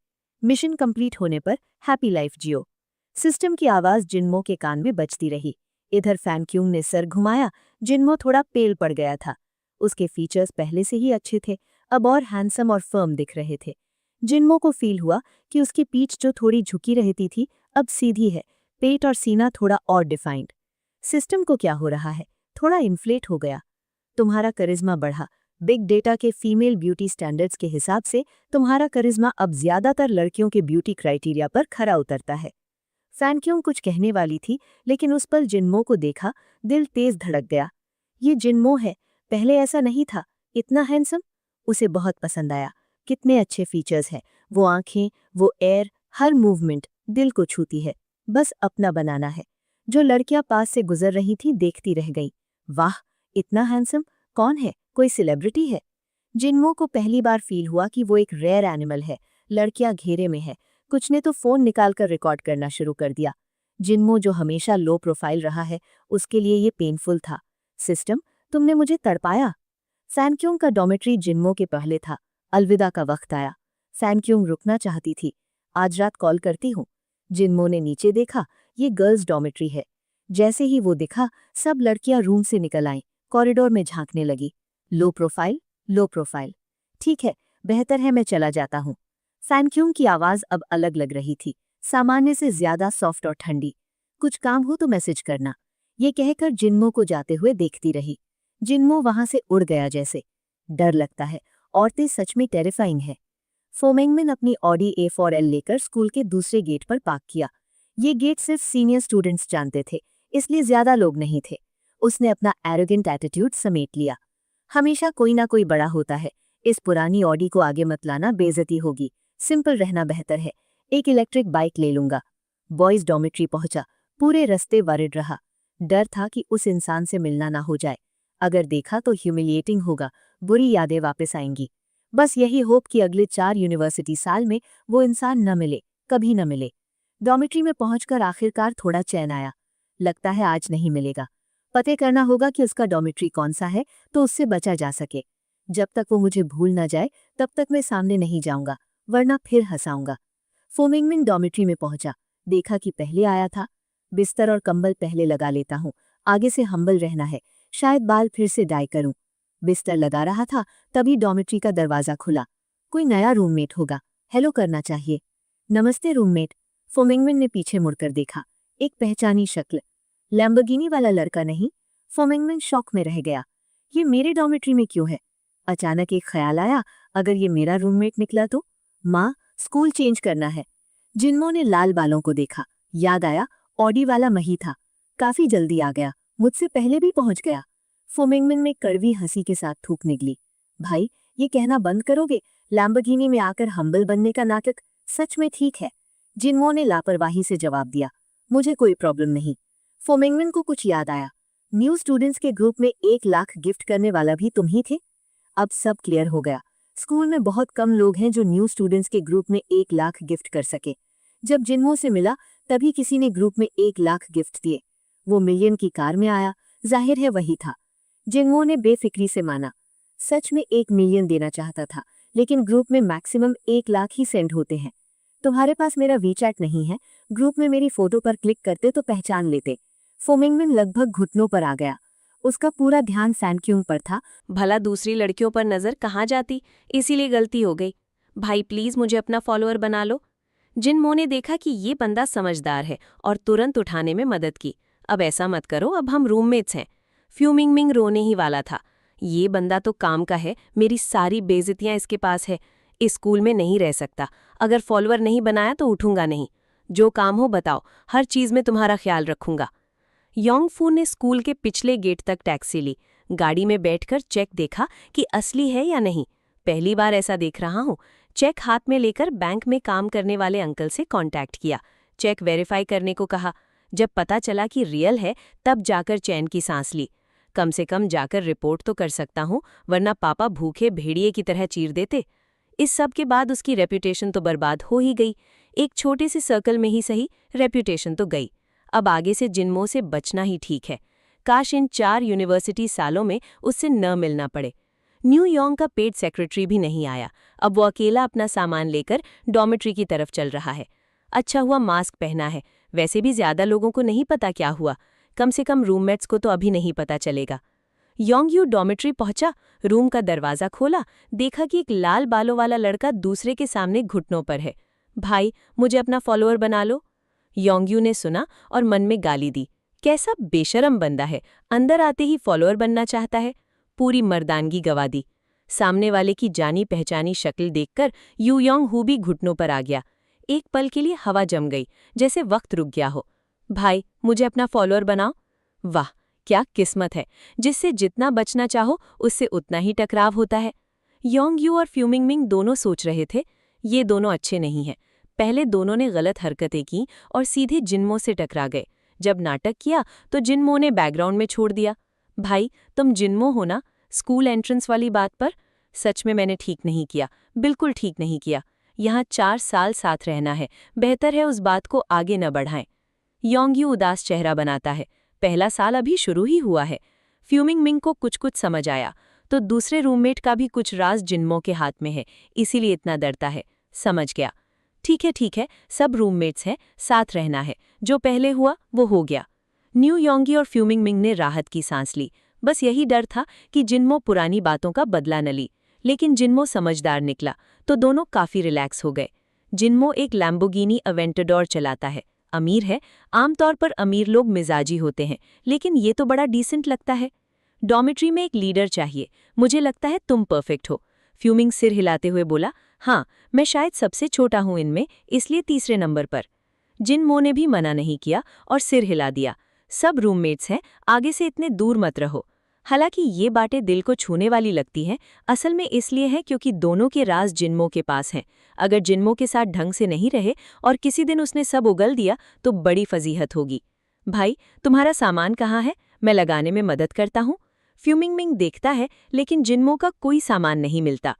Mission complete होने पर हैप्पी लाइफ जियो। सिस्टम की आवाज जिन्मो के कान में बजती रही। इधर फैनक्यूंग ने सर घुमाया। जिन्मो थोड़ा पेल पड़ गया था। उसके फीचर्स पहले से ही अच्छे थे, अब और हैंडसम और फर्म दिख रहे थे। जिन्मो को फील हुआ कि उसकी पीठ जो थोड़ी झुकी रहती थी, अब सीधी है। पेट और सीना थोड़ा और डिफाइंड। सिस्टम को क्या हो रहा है? थोड़ा इन्फ्लेट हो गया। तुम्हारा करिश्मा बढ़ा। बिग डेटा के फीमेल ब्यूटी स्टैंडर्ड्स के हिसाब से तुम्हारा करिश्मा अब ज्यादातर लड़कियों के ब्यूटी क्राइटेरिया पर खरा उतरता है। फैनक्यूंग कुछ कहने वाली थी, लेकिन उस पल जिन्मो को देखा, दिल तेज धड़क गया। ये जिन्मो है, पहले ऐसा नहीं था, इतना हैंडसम। उसे बहुत पसंद आया। कितने अच्छे फीचर्स हैं, वो आंखें, वो एयर, हर मूवमेंट दिल को छूती है। बस अपना बनाना है। जो लड़कियां पास से गुजर रही थीं देखती रह गईं। वाह, इतना हैंडसम, कौन है? कोई सेलिब्रिटी है? जिन्मो को पहली बार फील हुआ कि वो एक रेयर एनिमल है। लड़कियां घेरे में है। कुछ ने तो फोन निकालकर रिकॉर्ड करना शुरू कर दिया। जिन्मो जो हमेशा लो प्रोफाइल रहा है, उसके लिए ये पेनफुल था। सिस्टम, तुमने मुझे तड़पाया। फैनक्यूंग का डॉमेट्री जिन्मो के पहले था। अलविदा का वक्त आया। फैनक्यूंग रुकना चाहती थी। आज रात कॉल करती हूँ। जिन्मो ने नीचे देखा, ये गर्ल्स डॉमेट्री है। जैसे ही वो दिखा, सब लड़कियां रूम से निकल आईं, कॉरिडोर में झांकने लगी। Low profile, low profile. ठीक है, बेहतर है मैं चला जाता हूँ। फैनक्यूंग की आवाज अब अलग लग रही थी, सामान्य से ज्यादा सॉफ्ट और ठंडी। कुछ काम हो तो मैसेज करना, ये कहकर जिन्मो को जाते हुए देखती रही। जिन्मो वहां से उड़ गया जैसे। डर लगता है, औरतें सच में टेरिफाइंग है। फोमेंगमिन अपनी ऑडी A4L लेकर स्कूल के दूसरे गेट पर पार्क किया। ये गेट सिर्फ सीनियर स्टूडेंट्स जानते थे, इसलिए ज्यादा लोग नहीं थे। उसने अपना एरोगेंट एटीट्यूड समेट लिया। हमेशा कोई ना कोई बड़ा होता है। इस पुरानी ऑडी को आगे मत लाना, बेइज्जती होगी। सिंपल रहना बेहतर है। एक इलेक्ट्रिक बाइक ले लूंगा। बॉयज डॉमेट्री पहुंचा। पूरे रास्ते वरिड रहा। डर था कि उस इंसान से मिलना ना हो जाए। अगर देखा तो ह्यूमिलिएटिंग होगा, बुरी यादें वापस आएंगी। बस यही होप कि अगले 4 यूनिवर्सिटी साल में वो इंसान न मिले, कभी न मिले। डॉमेट्री में पहुंचकर आखिरकार थोड़ा चैन आया। लगता है आज नहीं मिलेगा। पते करना होगा कि उसका डॉमेट्री कौन सा है, तो उससे बचा जा सके। जब तक वो मुझे भूल न जाए, तब तक मैं सामने नहीं जाऊंगा, वरना फिर हंसाऊंगा। फोमिंगमिन डॉमेट्री में पहुंचा। देखा कि पहले आया था। बिस्तर और कंबल पहले लगा लेता हूँ, आगे से हम्बल रहना है। शायद बाल फिर से डाई करूं। बिस्तर लगा रहा था, तभी डॉमेट्री का दरवाजा खुला। कोई नया रूममेट होगा, हेलो करना चाहिए। नमस्ते रूममेट। फोमिंगमिन ने पीछे मुड़कर देखा। एक पहचानी शक्ल। लैम्बोर्गिनी वाला लड़का नहीं? फोमिंगमिन शॉक में रह गया। ये मेरे डॉमेट्री में क्यों है? अचानक एक ख्याल आया, अगर ये मेरा रूममेट निकला तो? माँ, स्कूल चेंज करना है। जिन्मो ने लाल बालों को देखा। याद आया, ऑडी वाला मही था। काफी जल्दी आ गया, मुझसे पहले भी पहुंच गया। फोमिंगमिन में कड़वी हंसी के साथ थूक निकली। भाई, ये कहना बंद करोगे? लैम्बोर्गिनी में आकर हम्बल बनने का नाटक सच में ठीक है। जिन्मो ने लापरवाही से जवाब दिया। मुझे कोई प्रॉब्लम नहीं। फोमिंगमिन को कुछ याद आया। न्यू स्टूडेंट्स के ग्रुप में 1 लाख गिफ्ट करने वाला भी तुम ही थे? अब सब क्लियर हो गया। स्कूल में बहुत कम लोग हैं जो न्यू स्टूडेंट्स के ग्रुप में 1 लाख गिफ्ट कर सके। जब जिन्हो से मिला तभी किसी ने ग्रुप में 1 लाख गिफ्ट दिए। वो मिलियन की कार में आया, जाहिर है वही था। जिन्हो ने बेफिक्री से माना। सच में 1 मिलियन देना चाहता था, लेकिन ग्रुप में मैक्सिमम 1 लाख ही सेंड होते हैं। तुम्हारे पास मेरा वीचैट नहीं है, ग्रुप में मेरी फोटो पर क्लिक करते तो पहचान लेते। फोमिंगमिन लगभग घुटनों पर आ गया। उसका पूरा ध्यान सैनक्यूंग पर था। भला दूसरी लड़कियों पर नजर कहाँ जाती, इसीलिए गलती हो गई। भाई प्लीज मुझे अपना फॉलोअर बना लो। जिनमो ने देखा कि ये बंदा समझदार है और तुरंत उठाने में मदद की। अब ऐसा मत करो, अब हम रूममेट्स हैं। फ्यूमिंगमिंग रोने ही वाला था। ये बंदा तो काम का है, मेरी सारी बेइज्जतियां इसके पास है। इस स्कूल में नहीं रह सकता। अगर फॉलोअर नहीं बनाया तो उठूंगा नहीं। जो काम हो बताओ, हर चीज में तुम्हारा ख्याल रखूंगा। योंगफू ने स्कूल के पिछले गेट तक टैक्सी ली। गाड़ी में बैठकर चेक देखा कि असली है या नहीं। पहली बार ऐसा देख रहा हूं। चेक हाथ में लेकर बैंक में काम करने वाले अंकल से कांटेक्ट किया। चेक वेरीफाई करने को कहा। जब पता चला कि रियल है तब जाकर चैन की सांस ली। कम से कम जाकर रिपोर्ट तो कर सकता हूं, वरना पापा भूखे भेड़िए की तरह चीर देते। इस सब के बाद उसकी रेप्यूटेशन तो बर्बाद हो ही गई। एक छोटे से सर्कल में ही सही, रेप्यूटेशन तो गई। अब आगे से जिन्मो से बचना ही ठीक है। काश इन 4 यूनिवर्सिटी सालों में उससे न मिलना पड़े। न्यूयॉर्क का पेड सेक्रेटरी भी नहीं आया। अब वो अकेला अपना सामान लेकर डॉर्मेट्री की तरफ चल रहा है। अच्छा हुआ मास्क पहना है, वैसे भी ज्यादा लोगों को नहीं पता क्या हुआ। कम से कम रूममेट्स को तो अभी नहीं पता चलेगा। योंगयू डॉर्मेट्री पहुंचा, रूम का दरवाजा खोला, देखा कि एक लाल बालों वाला लड़का दूसरे के सामने घुटनों पर है। भाई मुझे अपना फॉलोअर बना लो। योंगयू ने सुना और मन में गाली दी। कैसा बेशरम बंदा है, अंदर आते ही फॉलोअर बनना चाहता है। पूरी मर्दानगी गवा दी। सामने वाले की जानी पहचानी शक्ल देखकर यू योंग हू भी घुटनों पर आ गया। एक पल के लिए हवा जम गई, जैसे वक्त रुक गया हो। भाई मुझे अपना फॉलोअर बनाओ। वाह क्या किस्मत है, जिससे जितना बचना चाहो उससे उतना ही टकराव होता है। योंगयू और फ्यूमिंगमिंग दोनों सोच रहे थे, ये दोनों अच्छे नहीं हैं। पहले दोनों ने गलत हरकतें की और सीधे जिन्मो से टकरा गए। जब नाटक किया तो जिन्मो ने बैकग्राउंड में छोड़ दिया। भाई तुम जिन्मो हो ना, स्कूल एंट्रेंस वाली बात पर? सच में मैंने ठीक नहीं किया, बिल्कुल ठीक नहीं किया। यहाँ 4 साल साथ रहना है, बेहतर है उस बात को आगे न बढ़ाएं। योंगयू उदास चेहरा बनाता है। पहला साल अभी शुरू ही हुआ है। फ्यूमिंगमिंग को कुछ कुछ समझ आया, तो दूसरे रूममेट का भी कुछ राज जिन्मो के हाथ में है, इसीलिए इतना डरता है। समझ गया। ठीक है, सब रूममेट्स हैं, साथ रहना है। जो पहले हुआ वो हो गया। न्यू योंगी और फ्यूमिंगमिंग ने राहत की सांस ली। बस यही डर था कि जिन्मो पुरानी बातों का बदला न ली। लेकिन जिन्मो समझदार निकला, तो दोनों काफी रिलैक्स हो गए। जिन्मो एक लैम्बोर्गिनी अवेंटाडोर चलाता है, अमीर है। आमतौर पर अमीर लोग मिजाजी होते हैं, लेकिन ये तो बड़ा डिसेंट लगता है। डॉर्मेट्री में एक लीडर चाहिए, मुझे लगता है तुम परफेक्ट हो। फ्यूमिंग सिर हिलाते हुए बोला, हाँ मैं शायद सबसे छोटा हूं इनमें, इसलिए तीसरे नंबर पर। जिन्मो ने भी मना नहीं किया और सिर हिला दिया। सब रूममेट्स हैं, आगे से इतने दूर मत रहो। हालांकि ये बातें दिल को छूने वाली लगती हैं, असल में इसलिए है क्योंकि दोनों के राज जिन्मो के पास हैं। अगर जिन्मो के साथ ढंग से नहीं रहे और किसी दिन उसने सब उगल दिया तो बड़ी फजीहत होगी। भाई तुम्हारा सामान कहाँ है, मैं लगाने में मदद करता हूँ। फ्यूमिंगमिंग देखता है, लेकिन जिन्मो का कोई सामान नहीं मिलता।